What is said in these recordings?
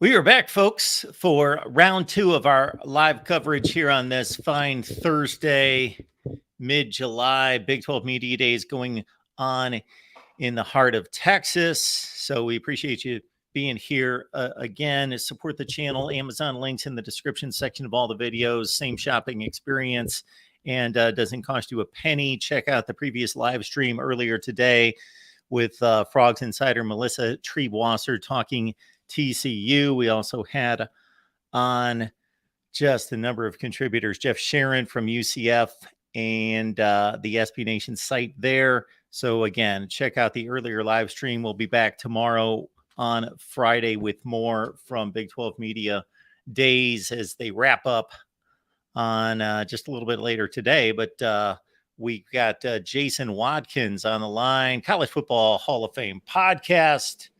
We are back, folks, for round 2 of our live coverage here on this fine Thursday, mid-July. Big 12 Media Days going on in the heart of Texas. So we appreciate you being here again. Support the channel. Amazon links in the description section of all the videos. Same shopping experience, and doesn't cost you a penny. Check out the previous live stream earlier today with Frogs Insider Melissa Treebwasser talking TCU. We also had on just a number of contributors, Jeff Sharon from UCF and the SB Nation site there. So again, check out the earlier live stream. We'll be back tomorrow on Friday with more from Big 12 Media Days as they wrap up on just a little bit later today. But we got Jason Watkins on the line, College Football Hall of Fame podcast.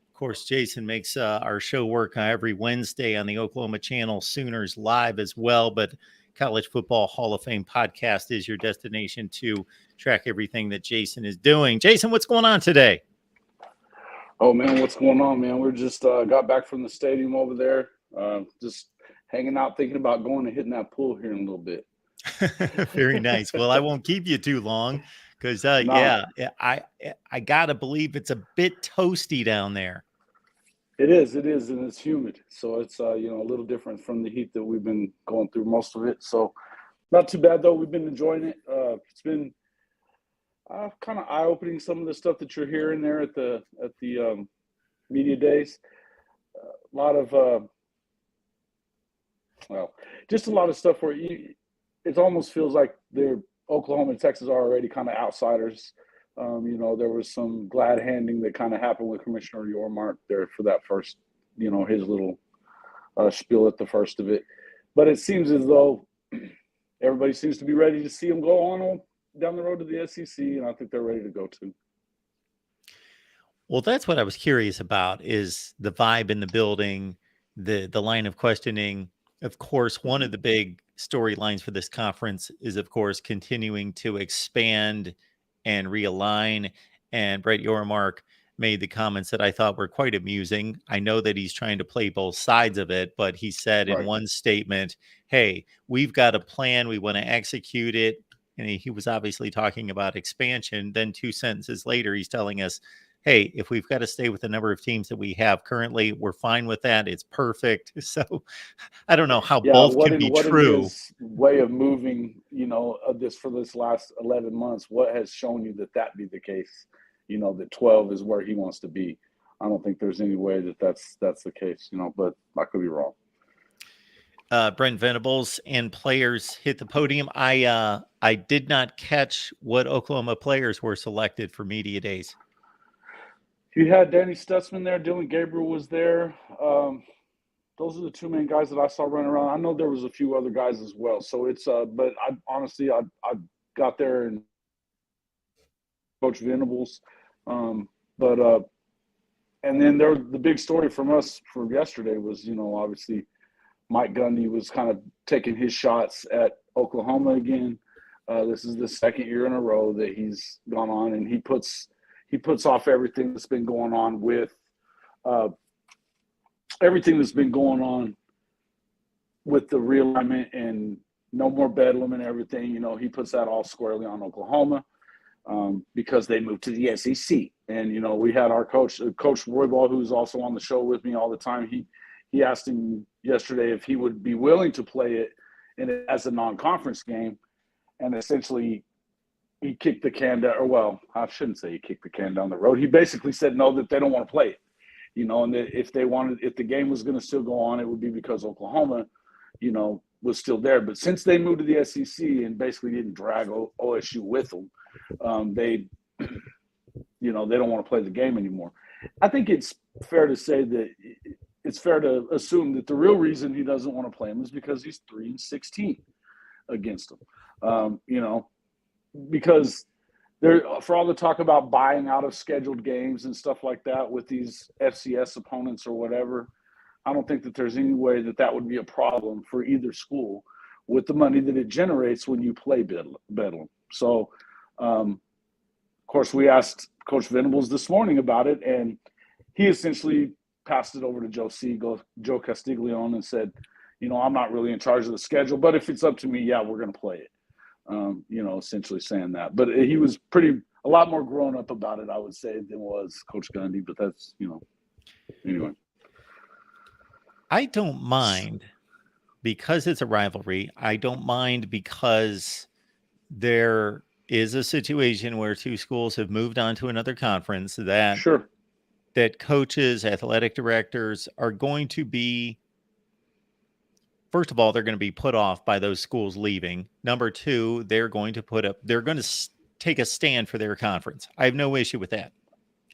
Of course, Jason makes our show work every Wednesday on the Oklahoma Channel Sooners Live as well. But College Football Hall of Fame podcast is your destination to track everything that Jason is doing. Jason, what's going on today? Oh, man, what's going on, man? We're just got back from the stadium over there, just hanging out, thinking about going and hitting that pool here in a little bit. Very nice. Well, I won't keep you too long because, yeah, I got to believe it's a bit toasty down there. It is, and it's humid. So it's, a little different from the heat that we've been going through most of it. So not too bad, though. We've been enjoying it. It's been kind of eye-opening, some of the stuff that you're hearing there at the media days. A lot of, just a lot of stuff where it almost feels like Oklahoma and Texas are already kind of outsiders. There was some glad handing that kind of happened with Commissioner Yormark there for that first, his little spiel at the first of it. But it seems as though everybody seems to be ready to see him go on down the road to the SEC, and I think they're ready to go too. Well, that's what I was curious about, is the vibe in the building, the line of questioning. Of course, one of the big storylines for this conference is, of course, continuing to expand and realign. And Brett Yormark made the comments that I thought were quite amusing. I know that he's trying to play both sides of it, but he said in one statement, hey, we've got a plan. We want to execute it. And he was obviously talking about expansion. Then 2 sentences later, he's telling us, hey, if we've got to stay with the number of teams that we have currently, we're fine with that. It's perfect. So I don't know how both can be true. His way of moving, for this last 11 months, what has shown you that be the case? That 12 is where he wants to be. I don't think there's any way that's the case, but I could be wrong. Brent Venables and players hit the podium. I did not catch what Oklahoma players were selected for media days. You had Danny Stutzman there. Dylan Gabriel was there. Those are the two main guys that I saw running around. I know there was a few other guys as well. So it's but I honestly got there and Coach Venables. And then the big story from us for yesterday was, obviously Mike Gundy was kind of taking his shots at Oklahoma again. This is the second year in a row that he's gone on, and he puts off everything that's been going on with everything that's been going on with the realignment and no more Bedlam and everything, you know, he puts that all squarely on Oklahoma because they moved to the SEC. And, you know, we had our coach Roybal, who's also on the show with me all the time. He asked him yesterday if he would be willing to play it as a non-conference game. And essentially he kicked the can down, or well, I shouldn't say he kicked the can down the road. He basically said no, that they don't want to play it, you know, and that if the game was going to still go on, it would be because Oklahoma, you know, was still there. But since they moved to the SEC and basically didn't drag OSU with them, they, you know, they don't want to play the game anymore. I think it's fair to say that it's fair to assume that the real reason he doesn't want to play him is because he's 3-16 against them. You know, because for all the talk about buying out of scheduled games and stuff like that with these FCS opponents or whatever, I don't think that there's any way that would be a problem for either school with the money that it generates when you play Bedlam. So, of course, we asked Coach Venables this morning about it, and he essentially passed it over to Joe Castiglione and said, you know, I'm not really in charge of the schedule, but if it's up to me, yeah, we're going to play it. You know, essentially saying that. But he was a lot more grown up about it, I would say, than was Coach Gundy. But that's, you know, anyway. I don't mind because it's a rivalry. I don't mind because there is a situation where two schools have moved on to another conference that sure. that coaches, athletic directors are going to be, first of all, they're going to be put off by those schools leaving. Number two, they're going to take a stand for their conference. I have no issue with that.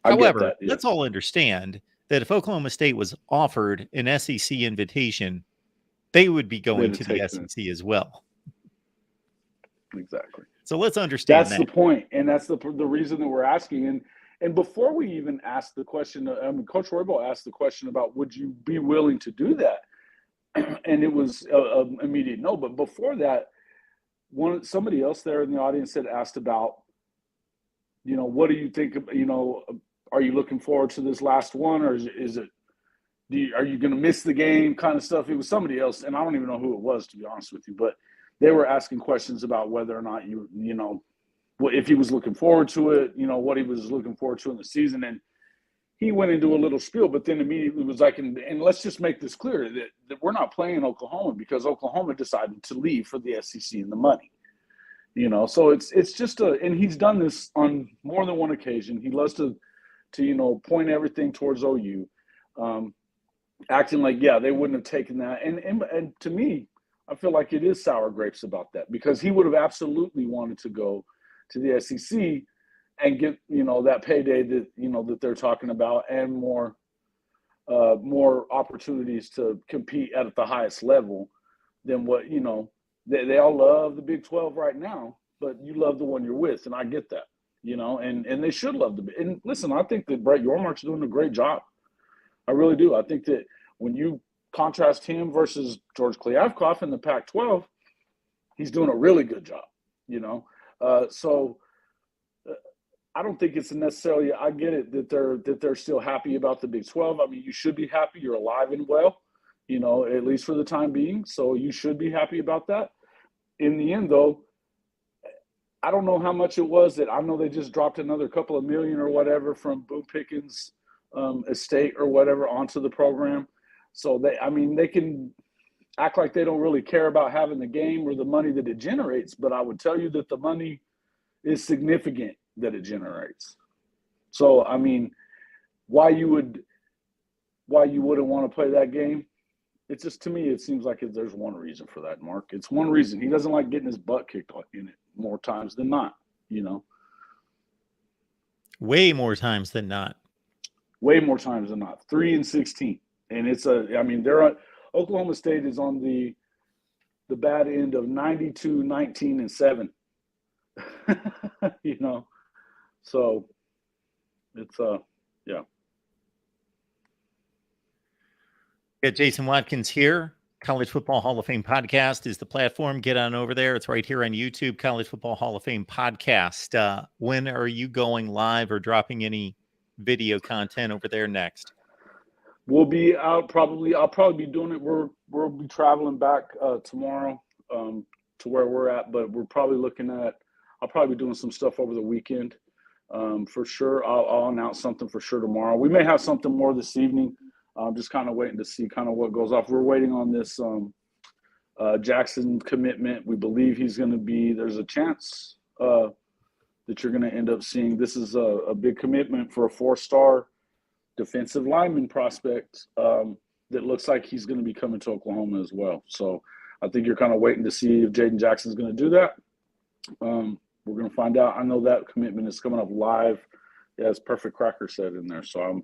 However, let's all understand that if Oklahoma State was offered an SEC invitation, they would be going to the SEC as well. Exactly. So let's understand that's the point, and that's the reason that we're asking. And before we even asked the question, Coach Roybal asked the question about would you be willing to do that, and it was immediate no. But before that, somebody else there in the audience had asked about, you know, what do you think? You know, are you looking forward to this last one, or is it? Are you going to miss the game? Kind of stuff. It was somebody else, and I don't even know who it was, to be honest with you. But they were asking questions about whether or not you know, if he was looking forward to it. You know, what he was looking forward to in the season, and he went into a little spiel, but then immediately was like, and let's just make this clear that we're not playing Oklahoma because Oklahoma decided to leave for the SEC and the money. You know, so it's just and he's done this on more than one occasion. He loves to you know, point everything towards OU, acting like, yeah, they wouldn't have taken that. And to me, I feel like it is sour grapes about that because he would have absolutely wanted to go to the SEC and get, you know, that payday that, you know, that they're talking about and more opportunities to compete at the highest level than what, you know, they all love the Big 12 right now, but you love the one you're with. And I get that, you know, and they should love and listen, I think that Brett Yormark's doing a great job. I really do. I think that when you contrast him versus George Kliavkoff in the Pac-12, he's doing a really good job, you know? So I don't think it's necessarily, I get it that they're still happy about the Big 12. I mean, you should be happy. You're alive and well, you know, at least for the time being. So you should be happy about that. In the end, though, I don't know how much it was that I know they just dropped another couple of million or whatever from Boone Pickens' estate or whatever onto the program. So they can act like they don't really care about having the game or the money that it generates. But I would tell you that the money is significant that it generates. So, I mean, why you wouldn't want to play that game? It's just, to me, it seems like there's one reason for that, Mark. It's one reason. He doesn't like getting his butt kicked in it more times than not, you know? Way more times than not. Way more times than not. 3-16. And Oklahoma State is on the bad end of 92, 19, and 7. You know? So it's yeah. Got Jason Watkins here. College Football Hall of Fame podcast is the platform. Get on over there. It's right here on YouTube, College Football Hall of Fame podcast. When are you going live or dropping any video content over there next? We'll be out probably. I'll probably be doing it. We'll be traveling back tomorrow to where we're at, but we're probably looking at. I'll probably be doing some stuff over the weekend for sure. I'll announce something for sure tomorrow. We may have something more this evening. I'm just kind of waiting to see kind of what goes off. We're waiting on this Jackson commitment. We believe he's going to be. There's a chance that you're going to end up seeing. This is a big commitment for a 4-star defensive lineman prospect that looks like he's going to be coming to Oklahoma as well. So I think you're kind of waiting to see if Jaden Jackson's going to do that. We're going to find out. I know that commitment is coming up live, as Perfect Cracker said in there. So I'm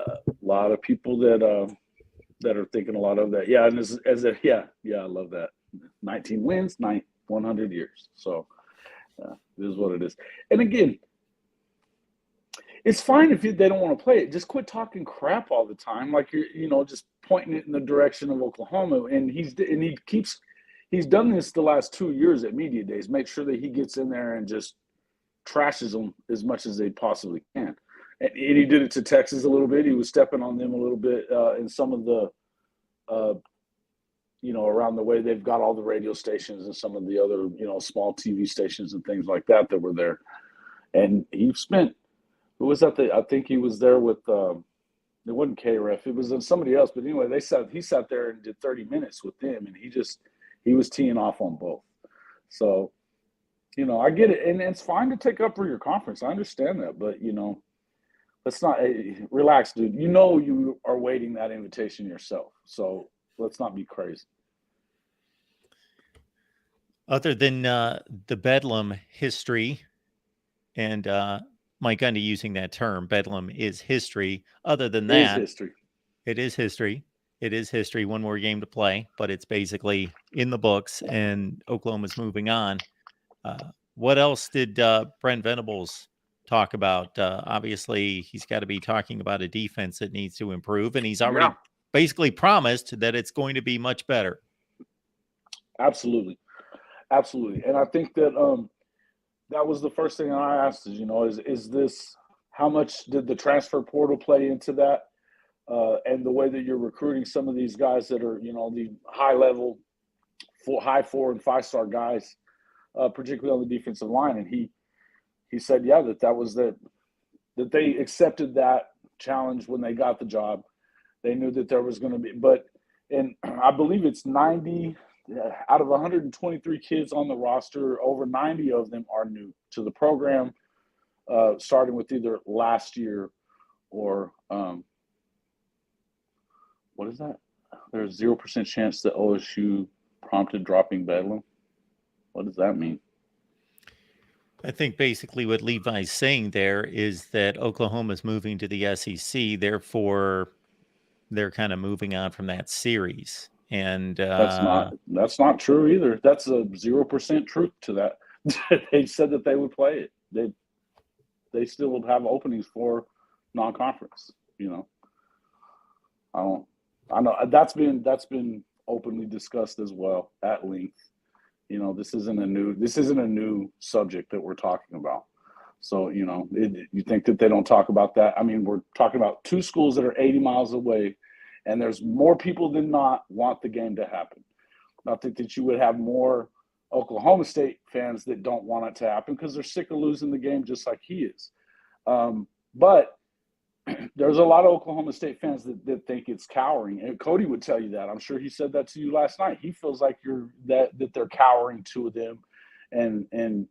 a lot of people that are thinking a lot of that. Yeah, and I love that. 19 wins, 100 years. So it is what it is. And again, it's fine if they don't want to play it. Just quit talking crap all the time, like you're, just pointing it in the direction of Oklahoma. And he's done this the last 2 years at media days. Make sure that he gets in there and just trashes them as much as they possibly can. And he did it to Texas a little bit. He was stepping on them a little bit in some of the, around the way they've got all the radio stations and some of the other, small TV stations and things like that were there. And he spent. Who was that? I think he was there with. It wasn't KRF. It was somebody else. But anyway, he sat there and did 30 minutes with them, and he was teeing off on both. So, I get it, and it's fine to take up for your conference. I understand that, but let's not relax, dude. You are waiting that invitation yourself. So let's not be crazy. Other than the Bedlam history and Mike Gundy using that term, Bedlam is history. Other than that, it is history. It is history. One more game to play, but it's basically in the books, and Oklahoma's moving on. What else did Brent Venables talk about? Obviously, he's got to be talking about a defense that needs to improve, and he's already basically promised that it's going to be much better. Absolutely. And I think that that was the first thing I asked is this, how much did the transfer portal play into that? And the way that you're recruiting some of these guys that are, the high level, high 4 and 5-star guys, particularly on the defensive line. And he said, that they accepted that challenge when they got the job. They knew that there was going to be, and I believe it's 90 out of 123 kids on the roster, over 90 of them are new to the program, starting with either last year or what is that? There's 0% chance that OSU prompted dropping Bedlam. What does that mean? I think basically what Levi's saying there is that Oklahoma's moving to the SEC, therefore they're kind of moving on from that series. And that's not true either. That's a 0% truth to that. They said that they would play it. They still will have openings for non-conference. I know that's been openly discussed as well at length. This isn't a new subject that we're talking about. So you think that they don't talk about that? I mean, we're talking about 2 schools that are 80 miles away. And there's more people than not want the game to happen. I think that you would have more Oklahoma State fans that don't want it to happen because they're sick of losing the game just like he is. But there's a lot of Oklahoma State fans that think it's cowering. And Cody would tell you that. I'm sure he said that to you last night. He feels like that they're cowering to them. And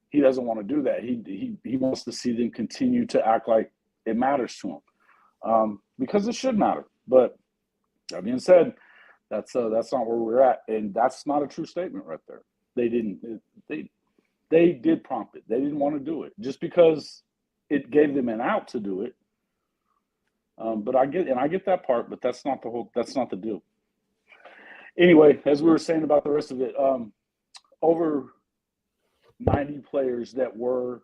he doesn't want to do that. He wants to see them continue to act like it matters to him. Because it should matter. But that being said, that's not where we're at, and that's not a true statement right there. They did prompt it. They didn't want to do it just because it gave them an out to do it. But I get that part, but that's not the deal. Anyway, as we were saying about the rest of it, over 90 players that were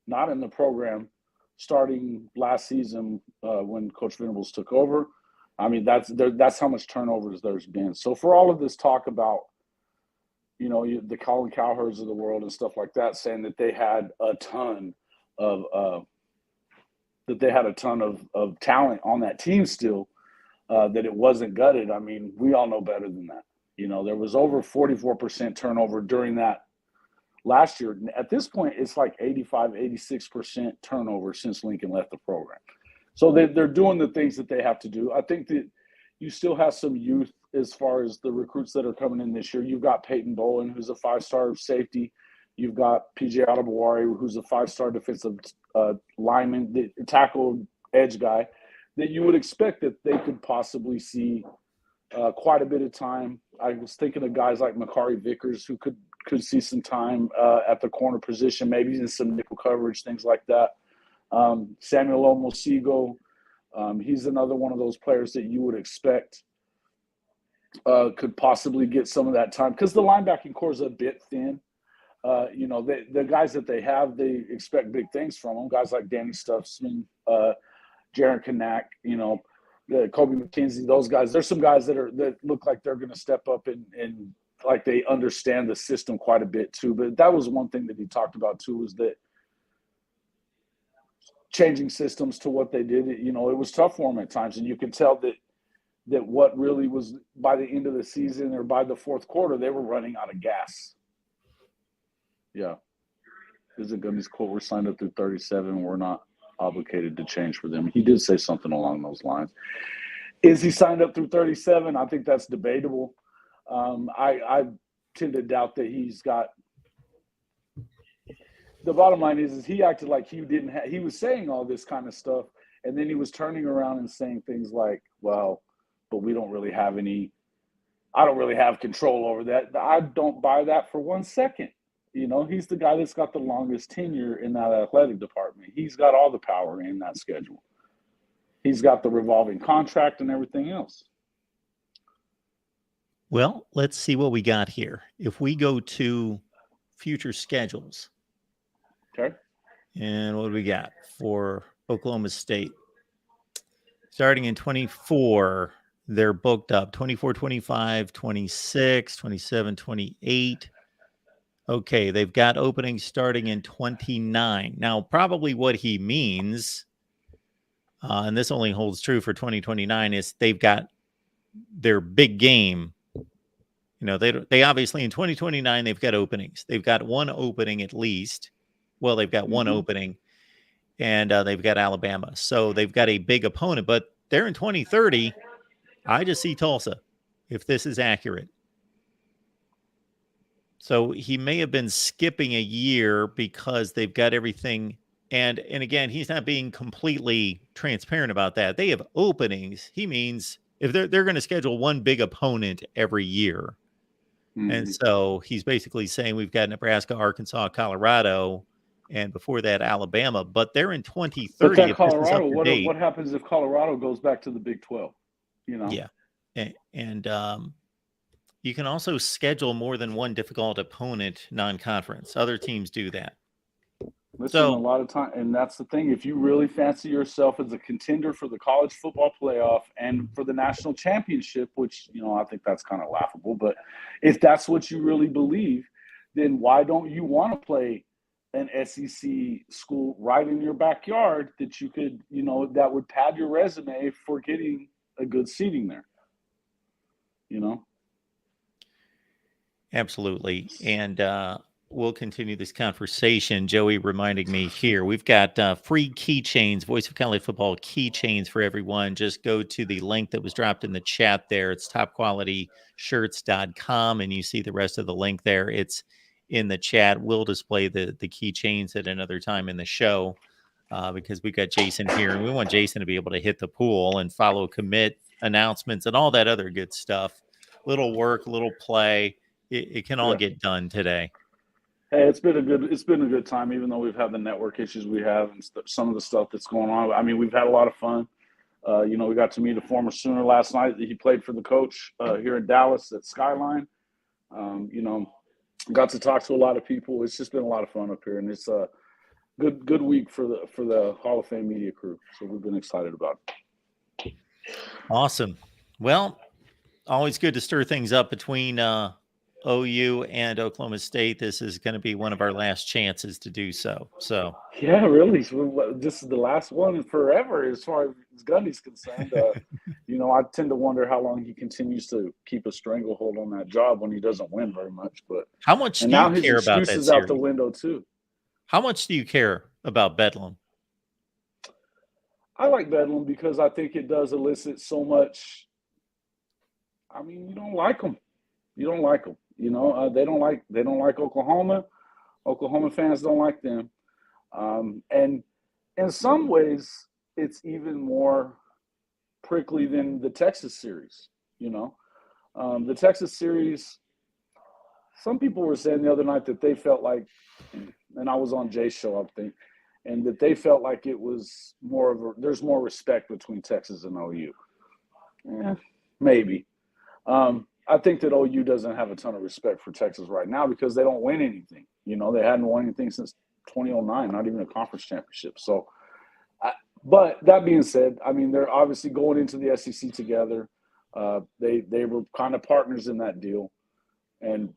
not in the program starting last season when Coach Venables took over. I mean, that's how much turnovers there's been. So for all of this talk about, the Colin Cowherds of the world and stuff like that, saying that they had a ton of that they had a ton of talent on that team still, that it wasn't gutted. I mean, we all know better than that. You know, there was over 44% turnover during that last year. At this point, it's like 85, 86% turnover since Lincoln left the program. So they're doing the things that they have to do. I think that you still have some youth as far as the recruits that are coming in this year. You've got Peyton Bowen, who's a 5-star safety. You've got PJ Adebawari, who's a 5-star defensive lineman, the tackle edge guy, that you would expect that they could possibly see quite a bit of time. I was thinking of guys like Makari Vickers, who could see some time at the corner position, maybe in some nickel coverage, things like that. Samuel Omosigo, he's another one of those players that you would expect could possibly get some of that time, because the linebacking core is a bit thin. You know, the guys that they have, they expect big things from them. Guys like Danny Stuffsman, Jaron Kanak, you know, Kobe McKenzie, those guys. There's some guys that look like they're going to step up and like they understand the system quite a bit too. But that was one thing that he talked about too, was that changing systems to what they did, you know, it was tough for them at times. And you could tell that what really was, by the end of the season or by the fourth quarter, they were running out of gas. Yeah. Is it Gundy's quote, we're signed up through 37. We're not obligated to change for them. He did say something along those lines. Is he signed up through 37? I think that's debatable. I tend to doubt that he's got. The bottom line is he acted like he didn't have, he was saying all this kind of stuff, and then he was turning around and saying things like, well, but we don't really have any, I don't really have control over that. I don't buy that for 1 second. You know, he's the guy that's got the longest tenure in that athletic department. He's got all the power in that schedule. He's got the revolving contract and everything else. Well, let's see what we got here. If we go to future schedules. Okay. And what do we got for Oklahoma State? Starting in 24, they're booked up 24, 25, 26, 27, 28. Okay, they've got openings starting in 29. Now, probably what he means, and this only holds true for 2029, is they've got their big game. You know, they obviously in 2029, they've got openings. They've got one opening at least. Well, they've got one opening, and they've got Alabama. So they've got a big opponent, but they're in 2030. I just see Tulsa, if this is accurate. So he may have been skipping a year because they've got everything. And again, he's not being completely transparent about that. They have openings. He means if they're going to schedule one big opponent every year. And so he's basically saying we've got Nebraska, Arkansas, Colorado, and before that, Alabama. But they're in 2030. But that Colorado, what happens if Colorado goes back to the Big 12? You know? Yeah. And you can also schedule more than one difficult opponent non-conference. Other teams do that. Listen, a lot of time, and that's the thing. If you really fancy yourself as a contender for the college football playoff and for the national championship, which, you know, I think that's kind of laughable, but if that's what you really believe, then why don't you want to play an SEC school right in your backyard that you could, you know, that would pad your resume for getting a good seating there, you know? Absolutely. And we'll continue this conversation. Joey reminding me here, we've got free keychains, Voice of College Football keychains for everyone. Just go to the link that was dropped in the chat there. It's topqualityshirts.com, and you see the rest of the link there. It's in the chat. We'll display the keychains at another time in the show because we've got Jason here, and we want Jason to be able to hit the pool and follow commit announcements and all that other good stuff. Little work, little play. It can all get done today. Hey, it's been a good time, even though we've had the network issues we have and some of the stuff that's going on. I mean, we've had a lot of fun. You know, we got to meet a former Sooner last night. He played for the coach here in Dallas at Skyline. You know, got to talk to a lot of people. It's just been a lot of fun up here, and it's a good week for the Hall of Fame media crew. So we've been excited about it. Awesome. Well, always good to stir things up between OU and Oklahoma State, this is going to be one of our last chances to do so. So yeah, really, this is the last one forever as far as Gundy's concerned. I tend to wonder how long he continues to keep a stranglehold on that job when he doesn't win very much. But how much and do you now his care about excuse that is out the series? window too. How much do you care about Bedlam? I like Bedlam because I think it does elicit so much. I mean, you don't like them. You don't like them. They don't like Oklahoma. Oklahoma fans don't like them. And in some ways, it's even more prickly than the Texas series. The Texas series. Some people were saying the other night that they felt like, and I was on Jay's show, I think, and that they felt like it was there's more respect between Texas and OU. Maybe. I think that OU doesn't have a ton of respect for Texas right now because they don't win anything. They hadn't won anything since 2009, not even a conference championship. So, but that being said, I mean, they're obviously going into the SEC together. They were kind of partners in that deal,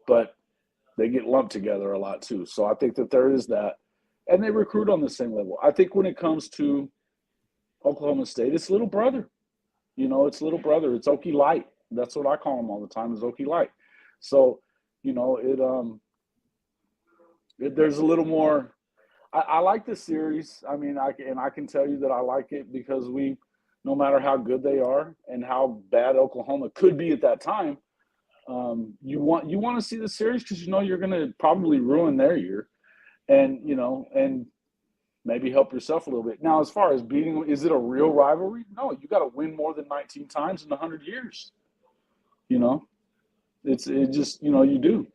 but they get lumped together a lot too. So I think that there is that, and they recruit on the same level. I think when it comes to Oklahoma State, it's little brother. It's little brother. It's Okie Light. That's what I call him all the time, is Okie Light. So, there's a little more. I like the series. I mean, I can tell you that I like it because no matter how good they are and how bad Oklahoma could be at that time, you want to see the series because you're going to probably ruin their year, and maybe help yourself a little bit. Now, as far as beating, is it a real rivalry? No, you got to win more than 19 times in 100 years. You do.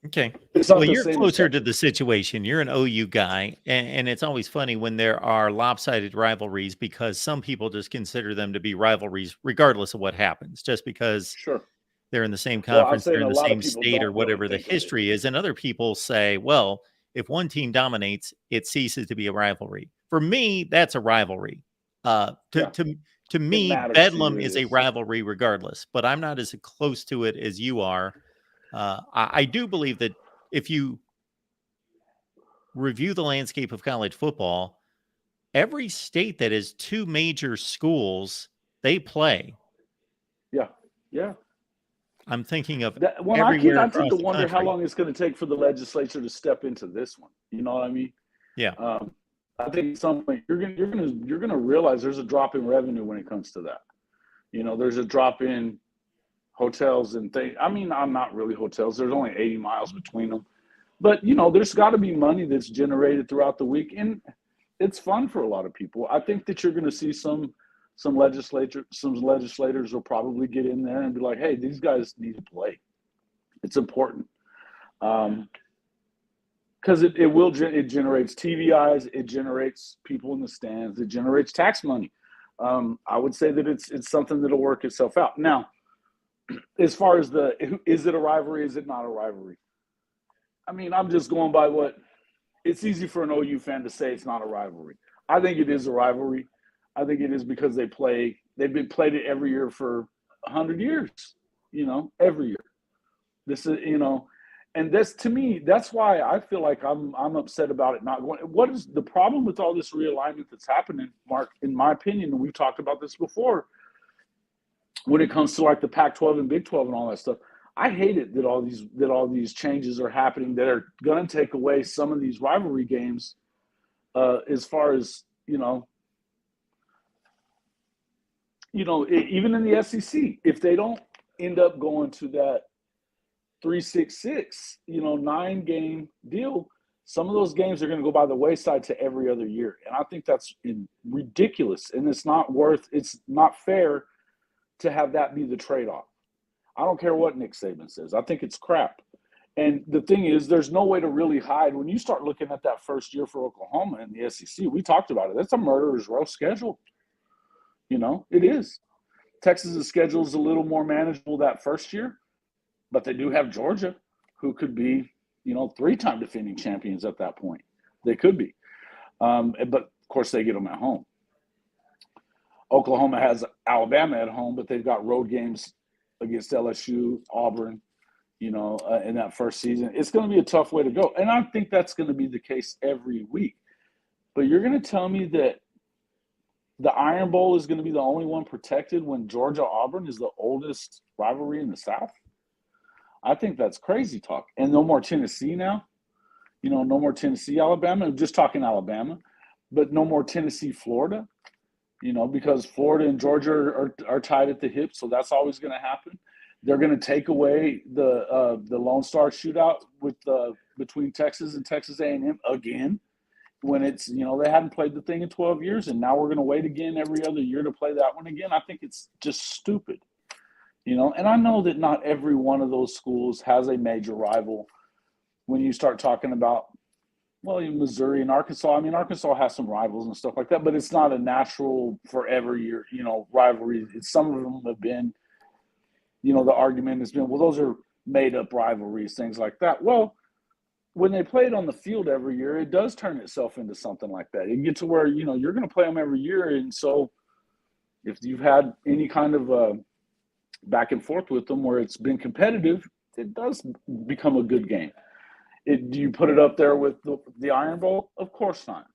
Okay. It's not Well, the you're same closer to the situation. You're an OU guy, and it's always funny when there are lopsided rivalries because some people just consider them to be rivalries regardless of what happens, just because Sure. they're in the same Well, I'm conference, they're saying in a the lot of same people state or don't really whatever the think of it. history is. And other people say, well, if one team dominates, it ceases to be a rivalry. For me, that's a rivalry. To me, matters to Bedlam you, it is a is. rivalry regardless, but I'm not as close to it as you are. I do believe that if you review the landscape of college football, every state that has two major schools, they play. Yeah. I'm thinking of I everywhere tend across to the wonder how country. long it's going to take for the legislature to step into this one. You know what I mean? Yeah. I think at some point you're gonna realize there's a drop in revenue when it comes to that. There's a drop in hotels and things. I mean, I'm not really hotels. There's only 80 miles between them, but there's got to be money that's generated throughout the week, and it's fun for a lot of people. I think that you're going to see some legislators will probably get in there and be like, hey, these guys need to play. It's important. Because it generates TV eyes, it generates people in the stands, it generates tax money. I would say that it's something that'll work itself out. Now, as far as is it a rivalry? Is it not a rivalry? I mean, I'm just going by it's easy for an OU fan to say it's not a rivalry. I think it is a rivalry. I think it is because they've played it every year for 100 years, every year. This is, and this, to me, that's why I feel like I'm upset about it not going. What is the problem with all this realignment that's happening, Mark? In my opinion, and we've talked about this before, when it comes to like the Pac-12 and Big 12 and all that stuff, I hate it that all these changes are happening that are going to take away some of these rivalry games. As far as even in the SEC, if they don't end up going to that 3-6-6, 9-game deal, some of those games are going to go by the wayside to every other year. And I think that's ridiculous. And it's not fair to have that be the trade-off. I don't care what Nick Saban says. I think it's crap. And the thing is, there's no way to really hide. When you start looking at that first year for Oklahoma in the SEC, we talked about it. That's a murderer's row schedule. It is. Texas's schedule is a little more manageable that first year. But they do have Georgia, who could be, 3-time defending champions at that point. They could be. But, of course, they get them at home. Oklahoma has Alabama at home, but they've got road games against LSU, Auburn. in that first season. It's going to be a tough way to go. And I think that's going to be the case every week. But you're going to tell me that the Iron Bowl is going to be the only one protected when Georgia-Auburn is the oldest rivalry in the South? I think that's crazy talk. And no more Tennessee now. No more Tennessee-Alabama. I'm just talking Alabama. But no more Tennessee-Florida, because Florida and Georgia are tied at the hip, so that's always going to happen. They're going to take away the Lone Star shootout between Texas and Texas A&M again, when it's they hadn't played the thing in 12 years, and now we're going to wait again every other year to play that one again. I think it's just stupid, And I know that not every one of those schools has a major rival. When you start talking about Missouri and Arkansas, Arkansas has some rivals and stuff like that, but it's not a natural forever year rivalry. Some of them have been. The argument has been, well, those are made-up rivalries, things like that. Well, when they play it on the field every year, it does turn itself into something like that. It gets to where, you're going to play them every year. And so if you've had any kind of back and forth with them where it's been competitive, it does become a good game. Do you put it up there with the Iron Bowl? Of course not.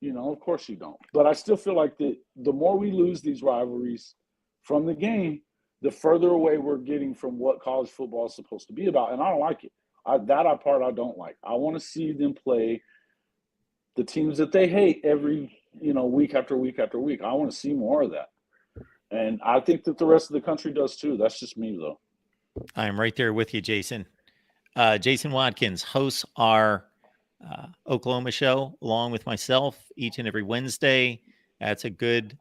Of course you don't. But I still feel like the more we lose these rivalries from the game, the further away we're getting from what college football is supposed to be about. And I don't like it. That part I don't like. I want to see them play the teams that they hate every, week after week after week. I want to see more of that. And I think that the rest of the country does too. That's just me, though. I'm right there with you, Jason. Jason Watkins hosts our Oklahoma show along with myself each and every Wednesday. That's a good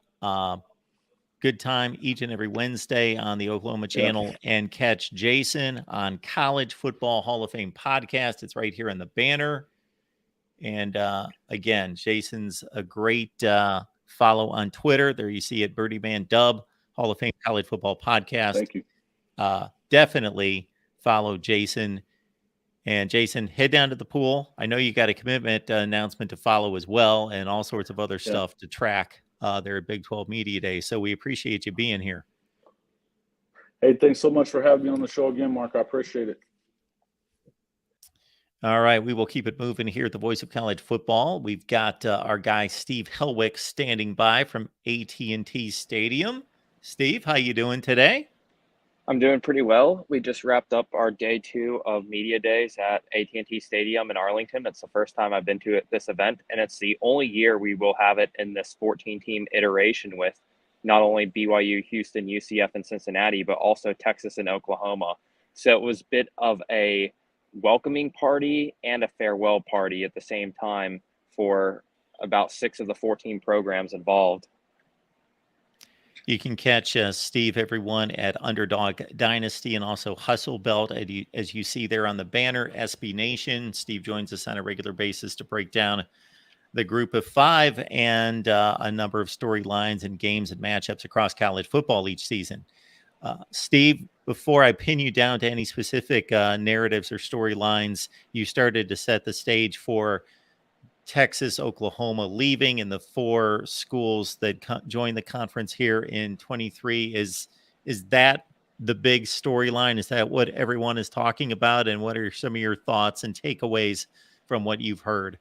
time each and every Wednesday on the Oklahoma channel. And catch Jason on College Football Hall of Fame podcast. It's right here on the banner. And again, Jason's a great follow on Twitter. There you see it, Birdie Man Dub, Hall of Fame College Football podcast. Thank you. Definitely follow Jason. And Jason, head down to the pool. I know you got a commitment announcement to follow as well, and all sorts of other stuff to track there at Big 12 Media Day. So we appreciate you being here. Hey, thanks so much for having me on the show again, Mark. I appreciate it. All right, we will keep it moving here at the Voice of College Football. We've got our guy Steve Helwick standing by from AT&T Stadium. Steve, how you doing today? I'm doing pretty well. We just wrapped up our day 2 of media days at AT&T Stadium in Arlington. It's the first time I've been to this event, and it's the only year we will have it in this 14-team iteration with not only BYU, Houston, UCF, and Cincinnati, but also Texas and Oklahoma. So it was a bit of a welcoming party and a farewell party at the same time for about 6 of the 14 programs involved. You can catch Steve, everyone, at Underdog Dynasty and also Hustle Belt, as you see there on the banner, SB Nation. Steve joins us on a regular basis to break down the group of 5 and a number of storylines and games and matchups across college football each season. Steve, before I pin you down to any specific narratives or storylines, you started to set the stage for Texas, Oklahoma leaving, and the 4 schools that joined the conference here in 23. Is that the big storyline? Is that what everyone is talking about? And what are some of your thoughts and takeaways from what you've heard?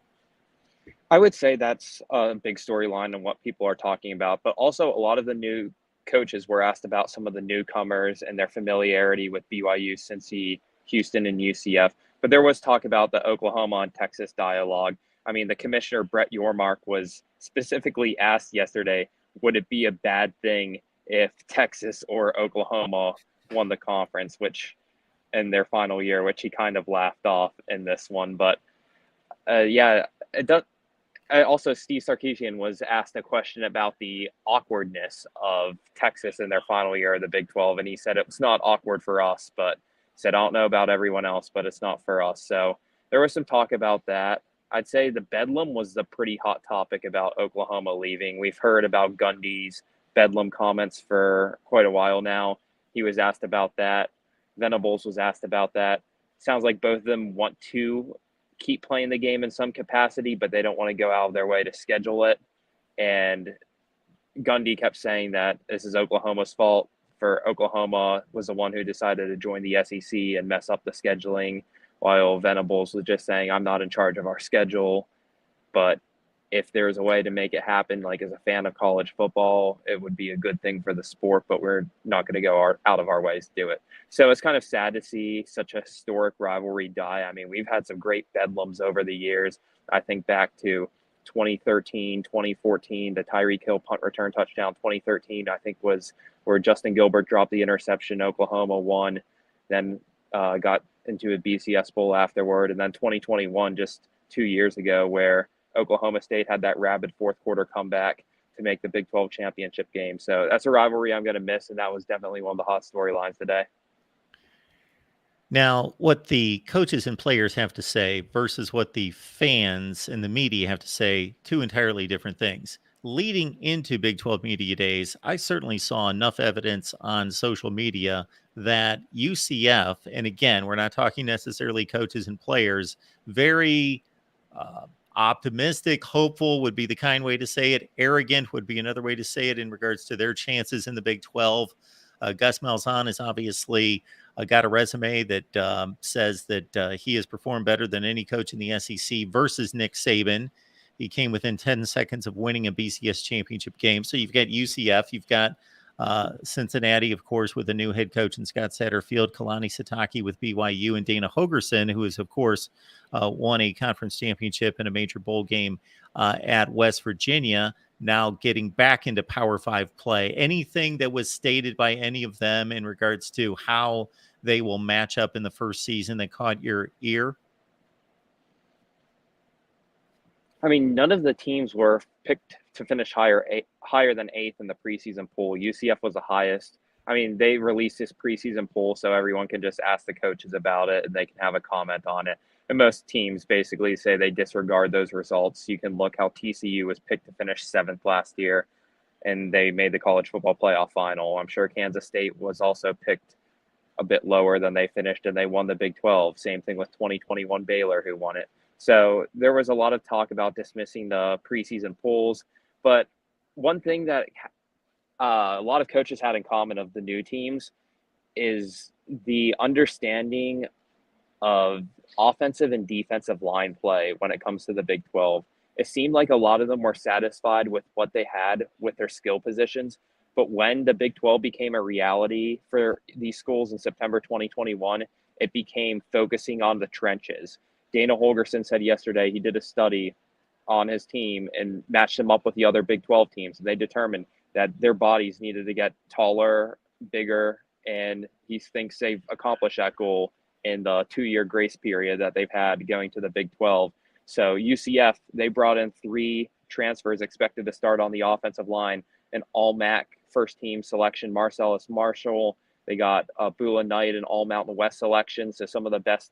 I would say that's a big storyline and what people are talking about, but also a lot of the new coaches were asked about some of the newcomers and their familiarity with BYU, Cincy, Houston, and UCF. But there was talk about the Oklahoma and Texas dialogue. I mean, the commissioner, Brett Yormark, was specifically asked yesterday, would it be a bad thing if Texas or Oklahoma won the conference, which in their final year, which he kind of laughed off in this one. But yeah, it does. Also, Steve Sarkisian was asked a question about the awkwardness of Texas in their final year of the Big 12, and he said it was not awkward for us, but said, I don't know about everyone else, but it's not for us. So there was some talk about that. I'd say the Bedlam was the pretty hot topic about Oklahoma leaving. We've heard about Gundy's Bedlam comments for quite a while now. He was asked about that. Venables was asked about that. Sounds like both of them want to keep playing the game in some capacity, but they don't want to go out of their way to schedule it. And Gundy kept saying that this is Oklahoma's fault for Oklahoma was the one who decided to join the SEC and mess up the scheduling, while Venables was just saying, I'm not in charge of our schedule. But if there's a way to make it happen, like as a fan of college football, it would be a good thing for the sport, but we're not going to go out of our ways to do it. So it's kind of sad to see such a historic rivalry die. I mean, we've had some great bedlams over the years. I think back to 2013, 2014, the Tyreek Hill punt return touchdown. 2013, I think, was where Justin Gilbert dropped the interception. Oklahoma won, then got into a BCS bowl afterward. And then 2021, just 2 years ago, where Oklahoma State had that rabid fourth quarter comeback to make the Big 12 championship game. So that's a rivalry I'm going to miss, and that was definitely one of the hot storylines today. Now, what the coaches and players have to say versus what the fans and the media have to say, two entirely different things. Leading into Big 12 Media Days, I certainly saw enough evidence on social media that UCF, and again, we're not talking necessarily coaches and players, very optimistic, hopeful would be the kind way to say it. Arrogant would be another way to say it in regards to their chances in the Big 12. Gus Malzahn has obviously got a resume that says that he has performed better than any coach in the SEC versus Nick Saban. He came within 10 seconds of winning a BCS championship game. So you've got UCF, you've got Cincinnati, of course, with a new head coach in Scott Satterfield, Kalani Sitake with BYU, and Dana Holgorsen, who has, of course, won a conference championship and a major bowl game at West Virginia, now getting back into Power 5 play. Anything that was stated by any of them in regards to how they will match up in the first season that caught your ear? I mean, none of the teams were picked to finish higher than eighth in the preseason poll. UCF was the highest. I mean, they released this preseason poll so everyone can just ask the coaches about it and they can have a comment on it. And most teams basically say they disregard those results. You can look how TCU was picked to finish seventh last year, and they made the college football playoff final. I'm sure Kansas State was also picked a bit lower than they finished, and they won the Big 12. Same thing with 2021 Baylor, who won it. So there was a lot of talk about dismissing the preseason polls. But one thing that a lot of coaches had in common of the new teams is the understanding of offensive and defensive line play when it comes to the Big 12. It seemed like a lot of them were satisfied with what they had with their skill positions. But when the Big 12 became a reality for these schools in September 2021, it became focusing on the trenches. Dana Holgorsen said yesterday he did a study on his team and matched them up with the other Big 12 teams. And they determined that their bodies needed to get taller, bigger, and he thinks they've accomplished that goal in the 2-year grace period that they've had going to the Big 12. So UCF, they brought in 3 transfers expected to start on the offensive line, an all-MAC first-team selection, Marcellus Marshall. They got Bula Knight, an all-Mountain West selection, so some of the best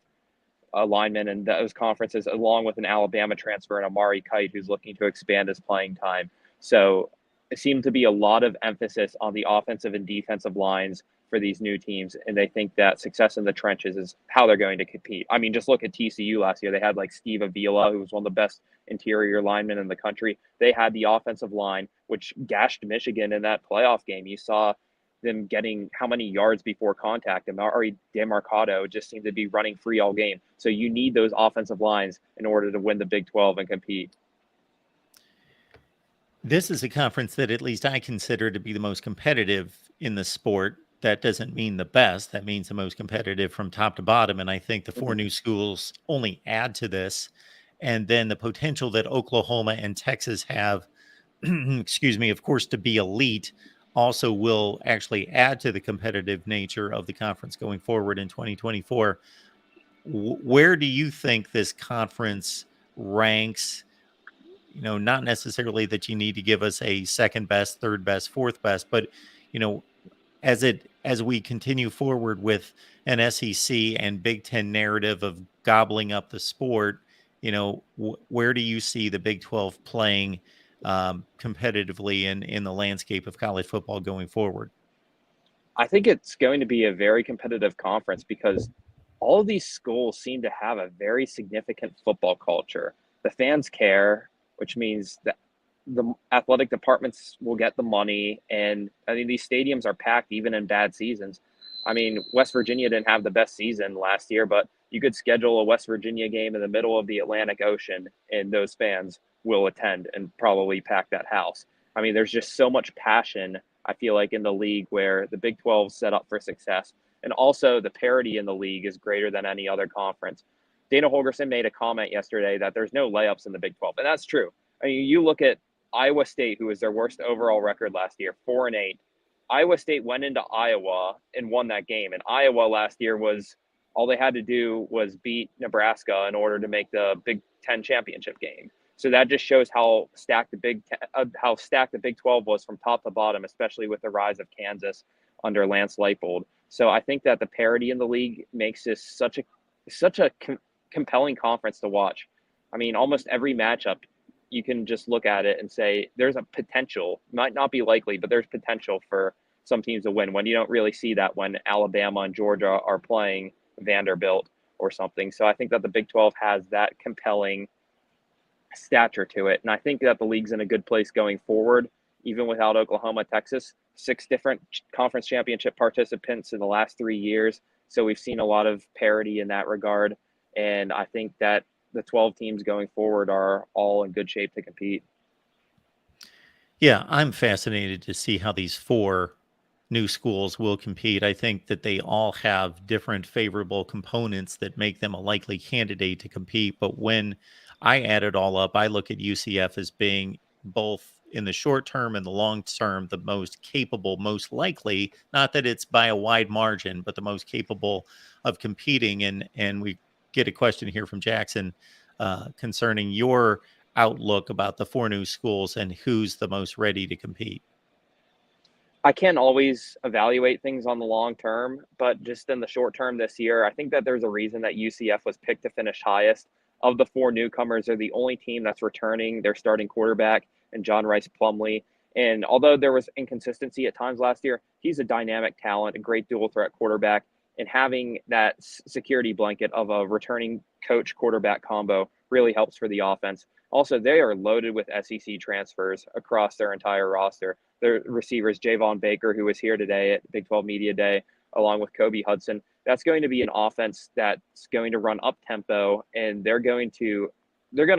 linemen in those conferences, along with an Alabama transfer and Amari Kite, who's looking to expand his playing time. So it seemed to be a lot of emphasis on the offensive and defensive lines for these new teams, and they think that success in the trenches is how they're going to compete. I mean, just look at TCU last year. They had like Steve Avila, who was one of the best interior linemen in the country. They had the offensive line, which gashed Michigan in that playoff game. You saw them getting how many yards before contact, and Ari DeMarcado just seemed to be running free all game. So you need those offensive lines in order to win the Big 12 and compete. This is a conference that at least I consider to be the most competitive in the sport. That doesn't mean the best. That means the most competitive from top to bottom. And I think the 4 new schools only add to this. And then the potential that Oklahoma and Texas have, excuse me, of course, to be elite also will actually add to the competitive nature of the conference going forward in 2024. Where do you think this conference ranks? You know, not necessarily that you need to give us a second best, third best, fourth best, but, you know, as we continue forward with an SEC and Big Ten narrative of gobbling up the sport, you know, where do you see the Big 12 playing competitively in the landscape of college football going forward? I think it's going to be a very competitive conference because all of these schools seem to have a very significant football culture. The fans care, which means that the athletic departments will get the money, and I mean these stadiums are packed even in bad seasons. I mean, West Virginia didn't have the best season last year, but you could schedule a West Virginia game in the middle of the Atlantic Ocean, and those fans will attend and probably pack that house. I mean, there's just so much passion, I feel like, in the league where the Big 12 is set up for success. And also the parity in the league is greater than any other conference. Dana Holgerson made a comment yesterday that there's no layups in the Big 12, and that's true. I mean, you look at Iowa State, who was their worst overall record last year, 4-8. Iowa State went into Iowa and won that game. And Iowa last year was all they had to do was beat Nebraska in order to make the Big Ten championship game. So that just shows how stacked the Big 12 was from top to bottom, especially with the rise of Kansas under Lance Leipold. So I think that the parity in the league makes this such a compelling conference to watch. I mean, almost every matchup, you can just look at it and say there's a potential, might not be likely, but there's potential for some teams to win, when you don't really see that when Alabama and Georgia are playing Vanderbilt or something. So I think that the Big 12 has that compelling stature to it. And I think that the league's in a good place going forward, even without Oklahoma, Texas. 6 different conference championship participants in the last 3 years. So we've seen a lot of parity in that regard. And I think that the 12 teams going forward are all in good shape to compete. Yeah, I'm fascinated to see how these 4 new schools will compete. I think that they all have different favorable components that make them a likely candidate to compete. But when I add it all up, I look at UCF as being both in the short term and the long term the most capable, most likely, not that it's by a wide margin, but the most capable of competing. And we get a question here from Jackson concerning your outlook about the 4 new schools and who's the most ready to compete. I can't always evaluate things on the long term, but just in the short term this year, I think that there's a reason that UCF was picked to finish highest. Of the 4 newcomers, they're the only team that's returning their starting quarterback, and John Rice Plumlee. And although there was inconsistency at times last year, he's a dynamic talent, a great dual threat quarterback, and having that security blanket of a returning coach quarterback combo really helps for the offense. Also, they are loaded with SEC transfers across their entire roster. Their receivers, Javon Baker, who was here today at Big 12 Media Day, along with Kobe Hudson. That's going to be an offense that's going to run up tempo, and they're going to